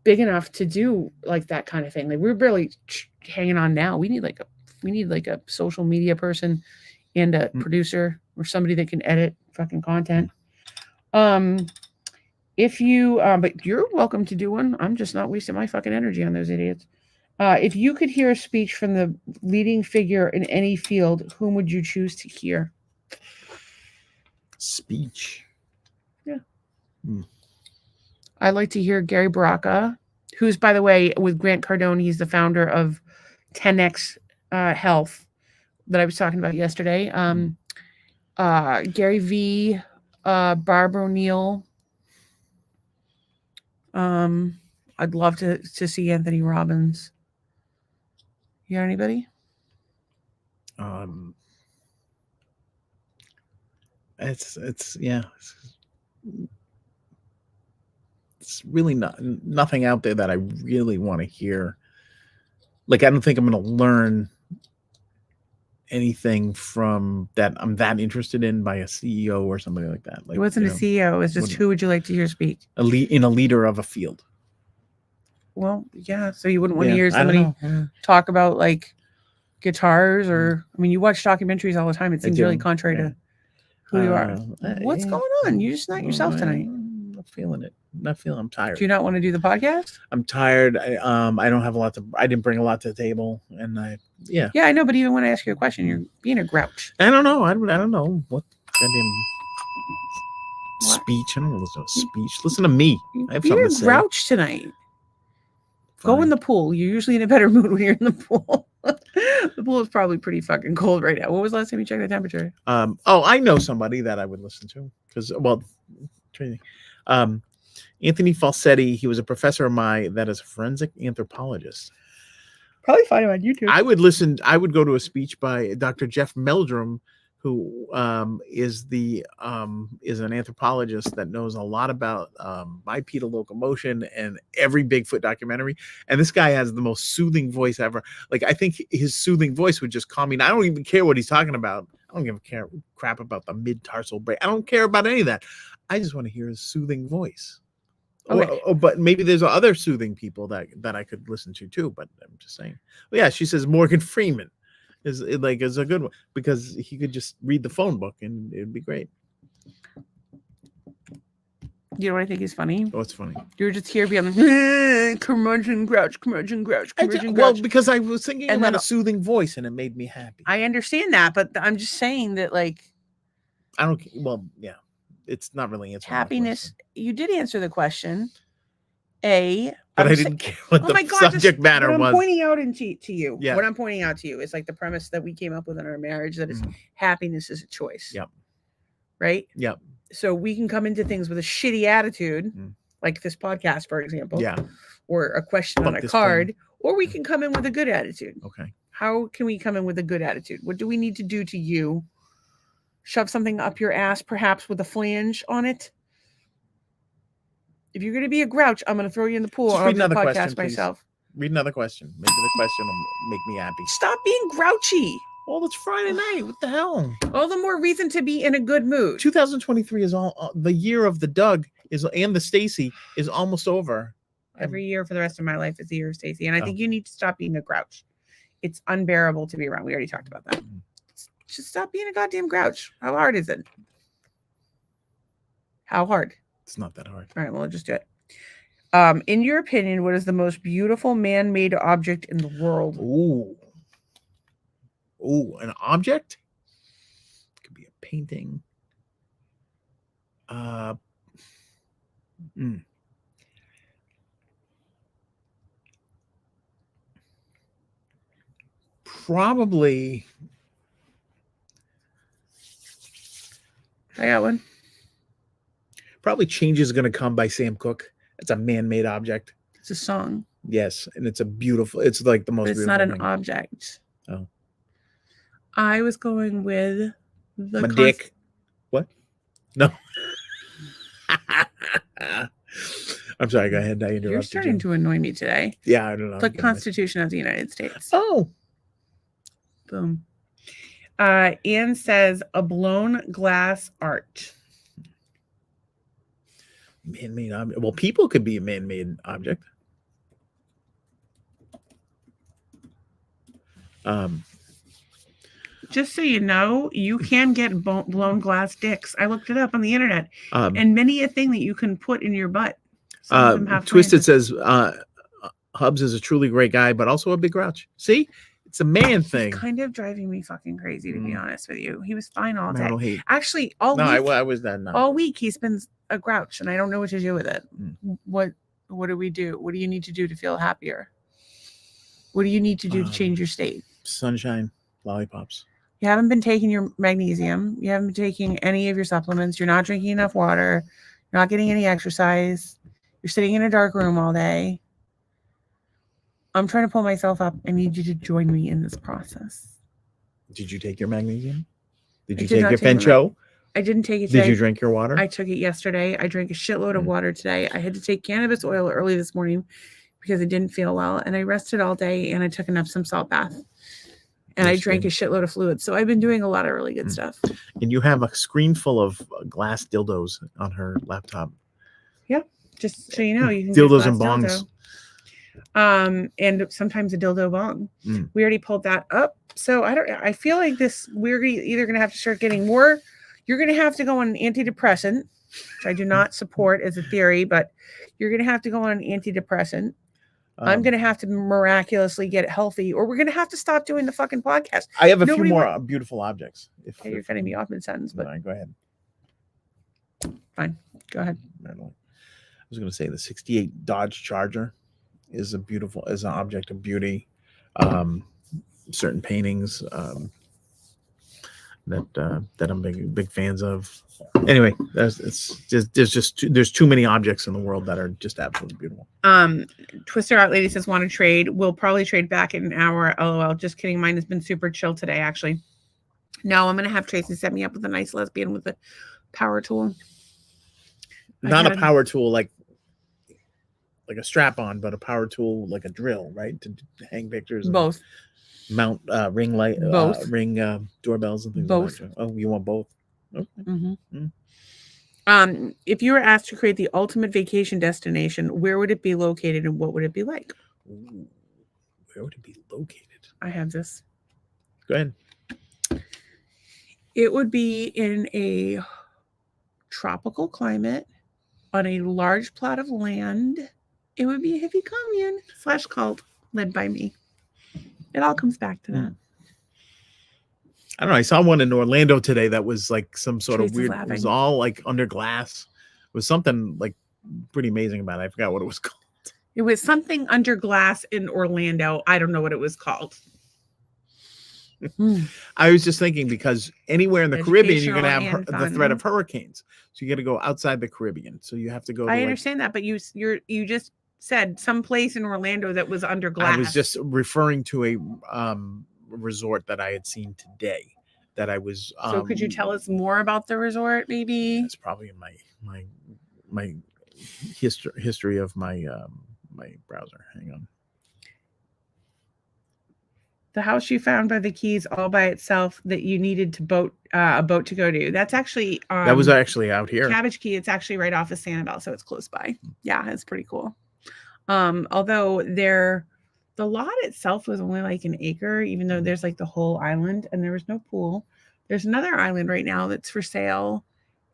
big enough to do like that kind of thing. Like we're barely hanging on now. We need like a social media person and a producer or somebody that can edit fucking content. If you but you're welcome to do one. I'm just not wasting my fucking energy on those idiots. If you could hear a speech from the leading figure in any field, whom would you choose to hear? Speech. Yeah. I'd like to hear Gary Baraka, who's, by the way, with Grant Cardone, he's the founder of 10X Health that I was talking about yesterday. Gary V, Barbara O'Neill. I'd love to see Anthony Robbins. You got anybody? It's really nothing out there that I really want to hear. Like, I don't think I'm going to learn anything from that I'm that interested in by a CEO or somebody like that. Like, it wasn't a CEO. It's just who would you like to hear speak? A leader of a field. Well, yeah. So you wouldn't want to hear somebody talk about like guitars or, I mean, you watch documentaries all the time. It seems really contrary to who you are. What's going on? You're just not yourself tonight. I'm not feeling it. I'm tired. Do you not want to do the podcast? I'm tired. I don't have I didn't bring a lot to the table, and Yeah, I know, but even when I ask you a question, you're being a grouch. I don't know. I don't know what goddamn speech. I don't listen to speech. Listen to me. I have something to say. You're a grouch tonight. Fine. Go in the pool. You're usually in a better mood when you're in the pool. The pool is probably pretty fucking cold right now. What was the last time you checked the temperature? I know somebody that I would listen to because, Anthony Falsetti, he was a professor of mine that is a forensic anthropologist. Probably find him on YouTube. I would go to a speech by Dr. Jeff Meldrum, who is an anthropologist that knows a lot about bipedal locomotion and every Bigfoot documentary. And this guy has the most soothing voice ever. Like, I think his soothing voice would just calm me. And I don't even care what he's talking about. I don't give a crap about the mid-tarsal brain. I don't care about any of that. I just want to hear his soothing voice. Okay. But maybe there's other soothing people that I could listen to too. But I'm just saying. Well, yeah, she says Morgan Freeman is a good one because he could just read the phone book and it'd be great. You know what I think is funny? Oh, it's funny. You're just here being like, curmudgeon grouch. Well, because I was thinking about a soothing voice and it made me happy. I understand that, but I'm just saying that, like, I don't. Well, yeah, it's not really answering happiness. You did answer the question. But I didn't care what the subject matter was. What I'm pointing out to you. Yeah. What I'm pointing out to you is like the premise that we came up with in our marriage that is happiness is a choice. Yep. Right? Yep. So we can come into things with a shitty attitude, like this podcast, for example. Yeah. Or a question on a card, or we can come in with a good attitude. Okay. How can we come in with a good attitude? What do we need to do to you? Shove something up your ass, perhaps with a flange on it? If you're going to be a grouch, I'm going to throw you in the pool. Just read another question myself. Read another question. Maybe the question will make me happy. Stop being grouchy. Well, it's Friday night. What the hell? All the more reason to be in a good mood. 2023 is all the year of the Doug and the Stacy is almost over. Every year for the rest of my life is the year of Stacy, and I think you need to stop being a grouch. It's unbearable to be around. We already talked about that. Just stop being a goddamn grouch. How hard is it? How hard? It's not that hard. All right, well, I'll just do it. In your opinion, what is the most beautiful man-made object in the world? Ooh, an object? It could be a painting. Probably. I got one. Probably Change Is Gonna Come by Sam Cooke. It's a man-made object. It's a song. Yes, and it's it's like the most beautiful. It's not an object. Oh. I was going with my dick. What? No. I'm sorry, go ahead. I interrupted you. You're starting to annoy me today. Yeah, I don't know. The Constitution of the United States. Oh. Boom. Anne says a blown glass art. Man-made object. Well, people could be a man-made object. Just so you know, you can get blown glass dicks. I looked it up on the internet, Um, and many a thing that you can put in your butt. Some of them have Twisted flanges. says Hubs is a truly great guy, but also a big grouch. See, it's a man thing. He's kind of driving me fucking crazy, to be honest with you. He was fine all day. Marital hate. Actually, all No, week, I was that. No. all week he's been a grouch, and I don't know what to do with it. Mm. What do we do? What do you need to do to feel happier? What do you need to do to change your state? Sunshine, lollipops. You haven't been taking your magnesium. You haven't been taking any of your supplements. You're not drinking enough water. You're not getting any exercise. You're sitting in a dark room all day. I'm trying to pull myself up. I need you to join me in this process. Did you take your magnesium? Did you did take your take Fencho? I didn't take it today. Did you drink your water? I took it yesterday. I drank a shitload of water today. I had to take cannabis oil early this morning because I didn't feel well. And I rested all day and I took an Epsom salt bath. And I drank a shitload of fluids. So I've been doing a lot of really good stuff. And you have a screen full of glass dildos on her laptop. Yep. Just so you know, you can dildos and bongs. Dildo. And sometimes a dildo bong. We already pulled that up. So I feel like we're either going to have to start getting more. You're going to have to go on an antidepressant, which I do not support as a theory, but you're going to have to go on an antidepressant. I'm going to have to miraculously get healthy, or we're going to have to stop doing the fucking podcast. I have a few more beautiful objects. You're cutting me off mid-sentence, but go ahead. Fine. Go ahead. I was going to say the 68 Dodge Charger is an object of beauty. Certain paintings that I'm big fans of. Anyway, there's too many objects in the world that are just absolutely beautiful. Twister Out Lady says, want to trade? We'll probably trade back in an hour. LOL. Just kidding. Mine has been super chill today, actually. No, I'm gonna have Tracy set me up with a nice lesbian with a power tool. Not a power tool like a strap-on, but a power tool like a drill, right? To hang pictures. Both. Mount ring light. Both. Ring doorbells and things. Both. Like that. Oh, you want both? Okay. If you were asked to create the ultimate vacation destination, where would it be located and what would it be like? Ooh, where would it be located? I have this. Go ahead. It would be in a tropical climate on a large plot of land. It would be a hippie commune / cult led by me. It all comes back to that. I don't know. I saw one in Orlando today that was like some sort Tracy's of weird. laughing. It was all like under glass. It was something like pretty amazing about it. I forgot what it was called. It was something under glass in Orlando. I don't know what it was called. I was just thinking because anywhere in the Caribbean, you're going to have the threat of hurricanes. So you got to go outside the Caribbean. So you have to go. I understand that, but you just said some place in Orlando that was under glass. I was just referring to a resort that I had seen today. That I was. So could you tell us more about the resort, maybe? That's probably in my history of my my browser. Hang on. The house you found by the Keys all by itself that you needed to a boat to go to. That's actually that was actually out here. Cabbage Key. It's actually right off of Sanibel, so it's close by. Yeah, it's pretty cool. Although the lot itself was only like an acre, even though there's like the whole island and there was no pool. There's another island right now that's for sale.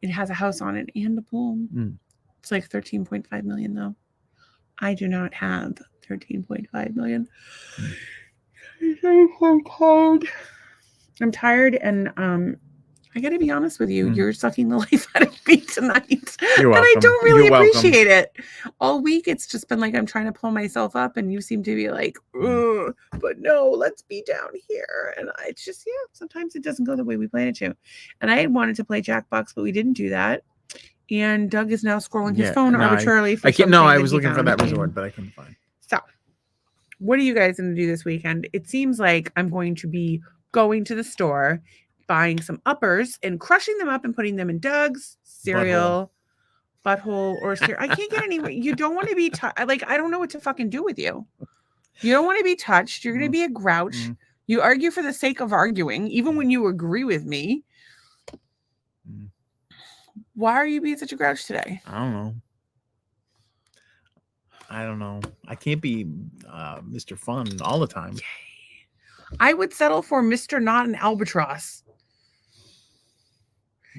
It has a house on it and a pool. It's like 13.5 million though. I do not have 13.5 million. I'm tired and I gotta be honest with you. You're sucking the life out of me tonight. You're welcome. And I don't really appreciate it. All week it's just been like I'm trying to pull myself up and you seem to be like, but no, let's be down here. And it's just, sometimes it doesn't go the way we planned it to. And I had wanted to play Jackbox, but we didn't do that. And Doug is now scrolling his phone arbitrarily. I was looking for that resort, but I couldn't find. So what are you guys going to do this weekend? It seems like I'm going to be going to the store, buying some uppers and crushing them up and putting them in Doug's cereal, butthole or cereal. I can't get anywhere. You don't want to be like, I don't know what to fucking do with you. You don't want to be touched. You're going to be a grouch. You argue for the sake of arguing, even when you agree with me. Why are you being such a grouch today? I don't know. I can't be Mr. Fun all the time. I would settle for Mr. Not an Albatross.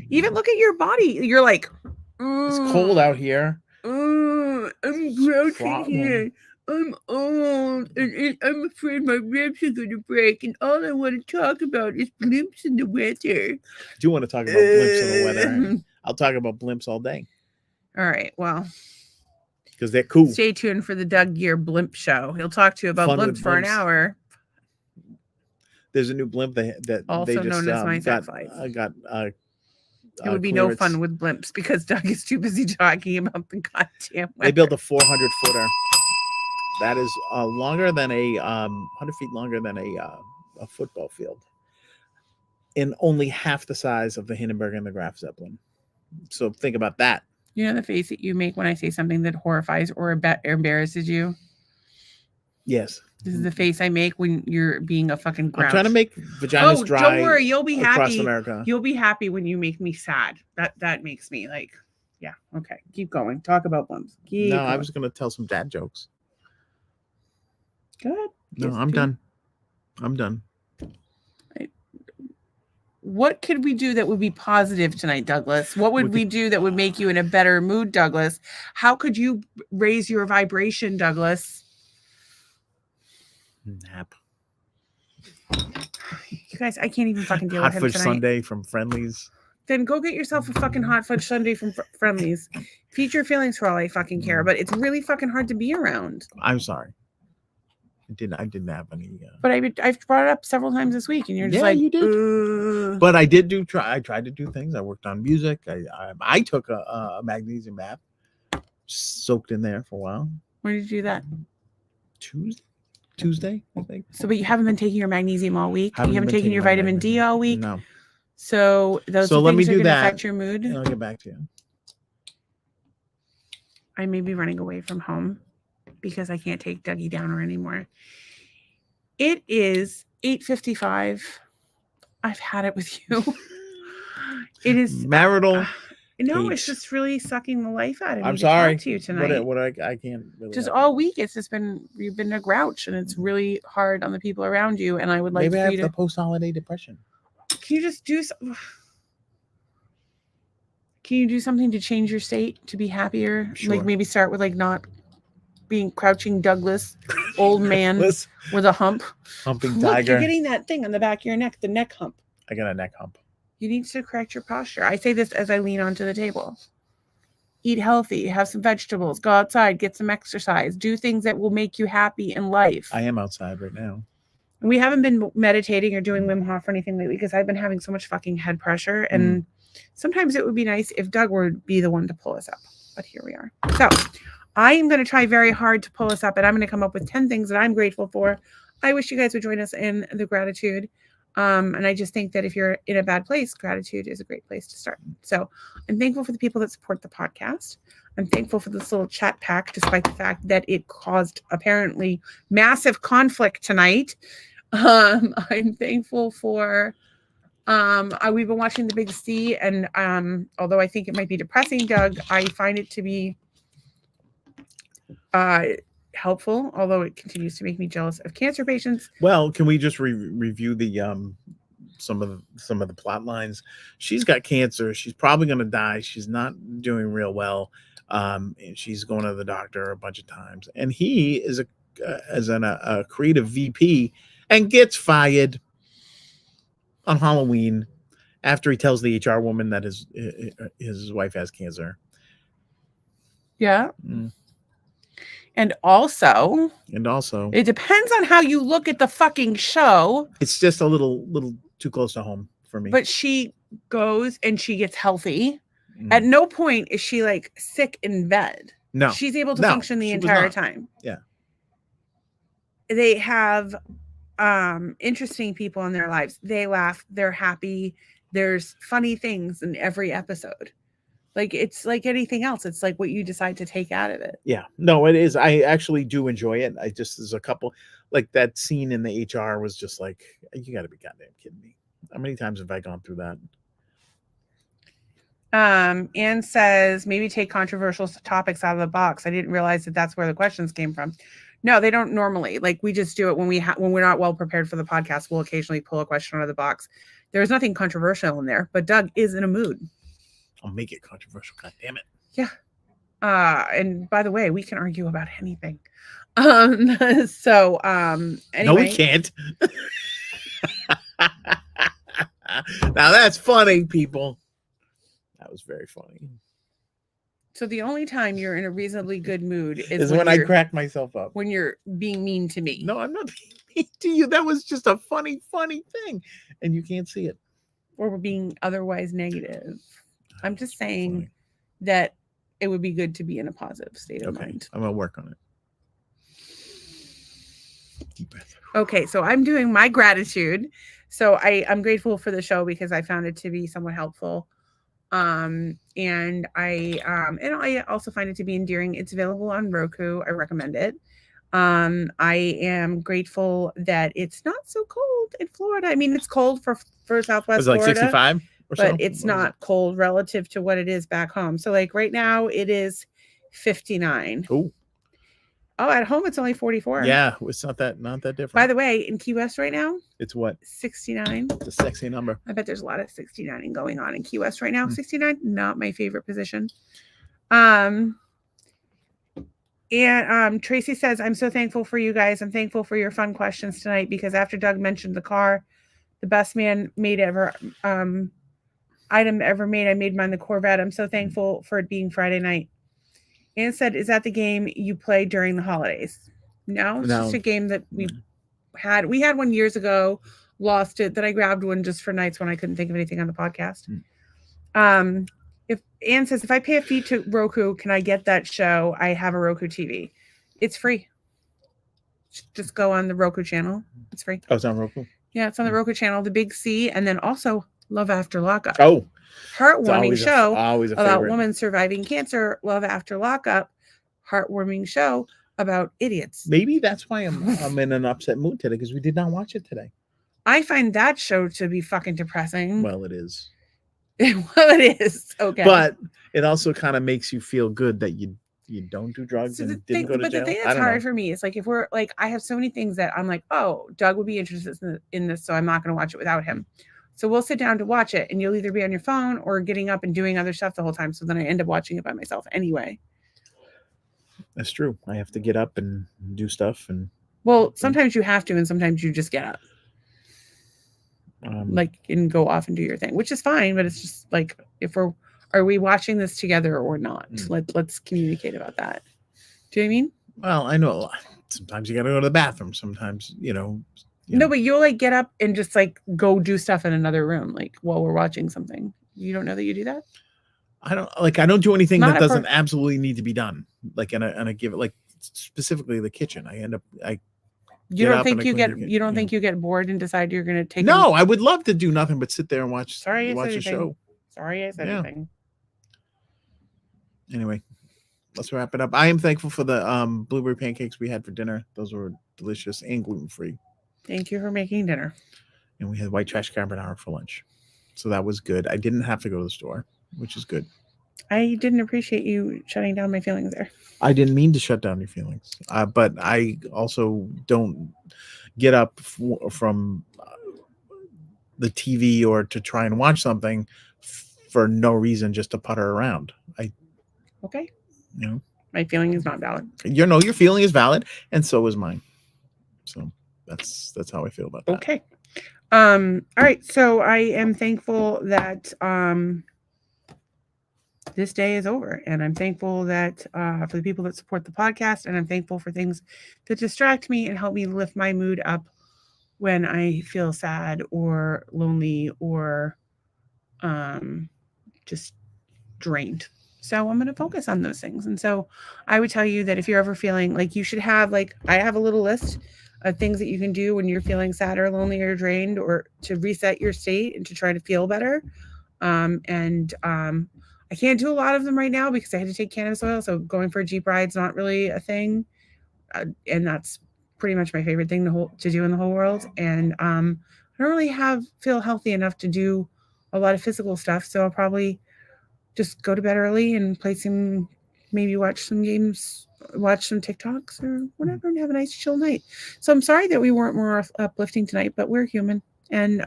Even look at your body. You're like, It's cold out here. I'm grouchy Problem. here. I'm old, and I'm afraid my ribs are going to break, and all I want to talk about is blimps in the weather. I do want to talk about blimps in the weather. I'll talk about blimps all day. All right, well, because they're cool. Stay tuned for the Doug Gear Blimp Show. He'll talk to you about Fun blimps with for an blimps. hour. There's a new blimp that Also they just known as my got. sex life. It would be no fun with blimps because Doug is too busy talking about the goddamn weather. They built a 400 footer. That is longer than 100 feet longer than a football field, and only half the size of the Hindenburg and the Graf Zeppelin. So think about that. You know the face that you make when I say something that horrifies or embarrasses you? Yes. This is the face I make when you're being a fucking grouch. I'm trying to make vaginas dry. Don't worry, you'll be across happy. America. You'll be happy when you make me sad. That makes me like, yeah, okay. Keep going. Talk about blimps. Keep going. I was gonna tell some dad jokes. Go ahead. No, I'm done. I'm done. What could we do that would be positive tonight, Douglas? What would we do that would make you in a better mood, Douglas? How could you raise your vibration, Douglas? Nap. You guys, I can't even fucking deal Hot with him fudge tonight. sundae from Friendly's. Then go get yourself a fucking hot fudge sundae from Friendly's. Feed your feelings for all I fucking care, but it's really fucking hard to be around. I'm sorry. I didn't have any. But I've brought it up several times this week, and you're just like, you did. But I did I tried to do things. I worked on music. I took a magnesium bath, soaked in there for a while. When did you do that? Tuesday, I think. So, but you haven't been taking your magnesium all week. You haven't taken your vitamin D all week. No. So those things are going to affect your mood. And I'll get back to you. I may be running away from home because I can't take Dougie Downer anymore. It is 8:55. I've had it with you. It is Marital. No, it's just really sucking the life out of me. I'm sorry. To talk to you tonight. What I can't really. Just all week, it's just been you've been a grouch, and it's really hard on the people around you. And I would like maybe I have the the post-holiday depression. Can you just do something? Can you do something to change your state to be happier? Sure. Like maybe start with like not being crouching Douglas, old man with a hump. Humping Look, tiger. you're getting that thing on the back of your neck, the neck hump. I got a neck hump. You need to correct your posture. I say this as I lean onto the table. Eat healthy, have some vegetables, go outside, get some exercise, do things that will make you happy in life. I am outside right now. We haven't been meditating or doing Wim Hof or anything lately because I've been having so much fucking head pressure. And sometimes it would be nice if Doug would be the one to pull us up. But here we are. So I am going to try very hard to pull us up, and I'm going to come up with 10 things that I'm grateful for. I wish you guys would join us in the gratitude. And I just think that if you're in a bad place, gratitude is a great place to start. So I'm thankful for the people that support the podcast. I'm thankful for this little chat pack, despite the fact that it caused apparently massive conflict tonight. I'm thankful for we've been watching The Big C, and although I think it might be depressing, Doug, I find it to be helpful, although it continues to make me jealous of cancer patients. Well, can we just review the some of the plot lines? She's got cancer. She's probably going to die. She's not doing real well. And she's going to the doctor a bunch of times. And he is a creative VP and gets fired on Halloween after he tells the HR woman that his wife has cancer. Yeah. And also, it depends on how you look at the fucking show. It's just a little too close to home for me. But she goes and she gets healthy. At no point is she like sick in bed. No. She's able to function the entire time. Yeah. They have interesting people in their lives. They laugh, they're happy. There's funny things in every episode. Like, it's like anything else. It's like what you decide to take out of it. Yeah. No, it is. I actually do enjoy it. There's a couple, like that scene in the HR was just like, you got to be goddamn kidding me. How many times have I gone through that? Anne says, maybe take controversial topics out of the box. I didn't realize that that's where the questions came from. No, they don't normally. Like we just do it when when we're not well prepared for the podcast. We'll occasionally pull a question out of the box. There's nothing controversial in there, but Doug is in a mood. I'll make it controversial. God damn it. Yeah. And by the way, we can argue about anything. Anyway. No, we can't. Now that's funny, people. That was very funny. So the only time you're in a reasonably good mood is when I crack myself up. When you're being mean to me. No, I'm not being mean to you. That was just a funny thing. And you can't see it. Or we're being otherwise negative. I'm just saying that it would be good to be in a positive state of mind. I'm going to work on it. Deep breath. Okay, so I'm doing my gratitude. So I'm grateful for the show because I found it to be somewhat helpful. And I also find it to be endearing. It's available on Roku. I recommend it. I am grateful that it's not so cold in Florida. I mean, it's cold for Southwest Was it like Florida, 65 or so? But it's not cold relative to what it is back home. So like right now it is 59. Oh, at home it's only 44. Yeah, it's not that different. By the way, in Key West right now, it's what? 69. It's a sexy number. I bet there's a lot of 69 going on in Key West right now. 69, not my favorite position. And Tracy says, I'm so thankful for you guys. I'm thankful for your fun questions tonight because after Doug mentioned the car, the best man made ever item ever made, I made mine the Corvette. I'm so thankful for it being Friday night. Anne said, is that the game you play during the holidays? No, it's just a game that we had. We had one years ago, lost it. Then I grabbed one just for nights when I couldn't think of anything on the podcast. If Anne says, if I pay a fee to Roku, can I get that show? I have a Roku TV. It's free. Just go on the Roku channel. It's free. Oh, it's on Roku? Yeah, it's on the Roku channel, the Big C, and then also Love After Lockup. Oh. Heartwarming show about women women surviving cancer. Love After Lockup. Heartwarming show about idiots. Maybe that's why I'm in an upset mood today because we did not watch it today. I find that show to be fucking depressing. Well, it is. Well, it is. Okay. But it also kind of makes you feel good that you don't do drugs and didn't go to jail. But the thing that's hard for me is like if we're like I have so many things that I'm like, oh, Doug would be interested in this, so I'm not going to watch it without him. So we'll sit down to watch it, and you'll either be on your phone or getting up and doing other stuff the whole time. So then I end up watching it by myself anyway. That's true. I have to get up and do stuff, and sometimes you have to, and sometimes you just get up, and go off and do your thing, which is fine. But it's just like are we watching this together or not? Let's communicate about that. Do you know what I mean? Well, I know sometimes you got to go to the bathroom. Sometimes No, but you'll get up and just go do stuff in another room, while we're watching something. You don't know that you do that? I don't do anything that doesn't absolutely need to be done. Specifically the kitchen. You don't think you get bored and decide you're going to take? No, I would love to do nothing but sit there and watch a show. Sorry, I said anything. Anyway, let's wrap it up. I am thankful for the blueberry pancakes we had for dinner. Those were delicious and gluten-free. Thank you for making dinner. And we had white trash carbonara for lunch. So that was good. I didn't have to go to the store, which is good. I didn't appreciate you shutting down my feelings there. I didn't mean to shut down your feelings. But I also don't get up from the TV or to try and watch something for no reason, just to putter around. Okay. My feeling is not valid. Your feeling is valid, and so is mine. So that's how I feel about that. Okay. All right. So I am thankful that this day is over, and I'm thankful that for the people that support the podcast, and I'm thankful for things that distract me and help me lift my mood up when I feel sad or lonely or just drained. So I'm going to focus on those things. And so I would tell you that if you're ever feeling like you should have, I have a little list of things that you can do when you're feeling sad or lonely or drained, or to reset your state and to try to feel better. I can't do a lot of them right now because I had to take cannabis oil. So going for a Jeep ride's not really a thing. And that's pretty much my favorite thing to do in the whole world. And I don't really feel healthy enough to do a lot of physical stuff. So I'll probably just go to bed early and play some maybe watch some games, watch some TikToks or whatever, and have a nice chill night. So I'm sorry that we weren't more uplifting tonight, but we're human, and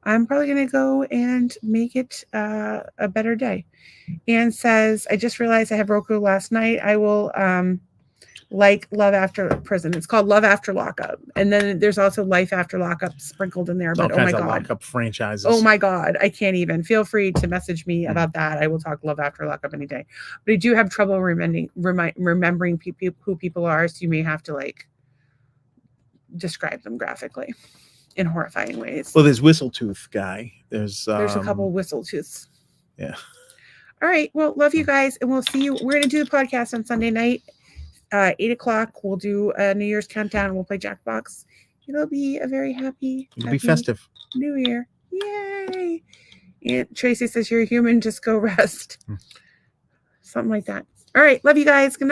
I'm probably gonna go and make it a better day. Anne says, I just realized I have Roku last night. I will like Love After Prison. It's called Love After Lockup. And then there's also Life After Lockup sprinkled in there. But All oh my kinds of God. lockup franchises. Oh my God. I can't even. Feel free to message me about that. I will talk Love After Lockup any day. But I do have trouble remembering who people are. So you may have to like describe them graphically in horrifying ways. Well, there's Whistletooth guy. There's a couple Whistletooths. Yeah. All right. Well, love you guys. And we'll see you. We're going to do the podcast on Sunday night. 8:00. We'll do a New Year's countdown. We'll play Jackbox. It'll be a very happy festive New Year. Yay. And Tracy says, you're a human. Just go rest. Something like that. All right. Love you guys. Good night.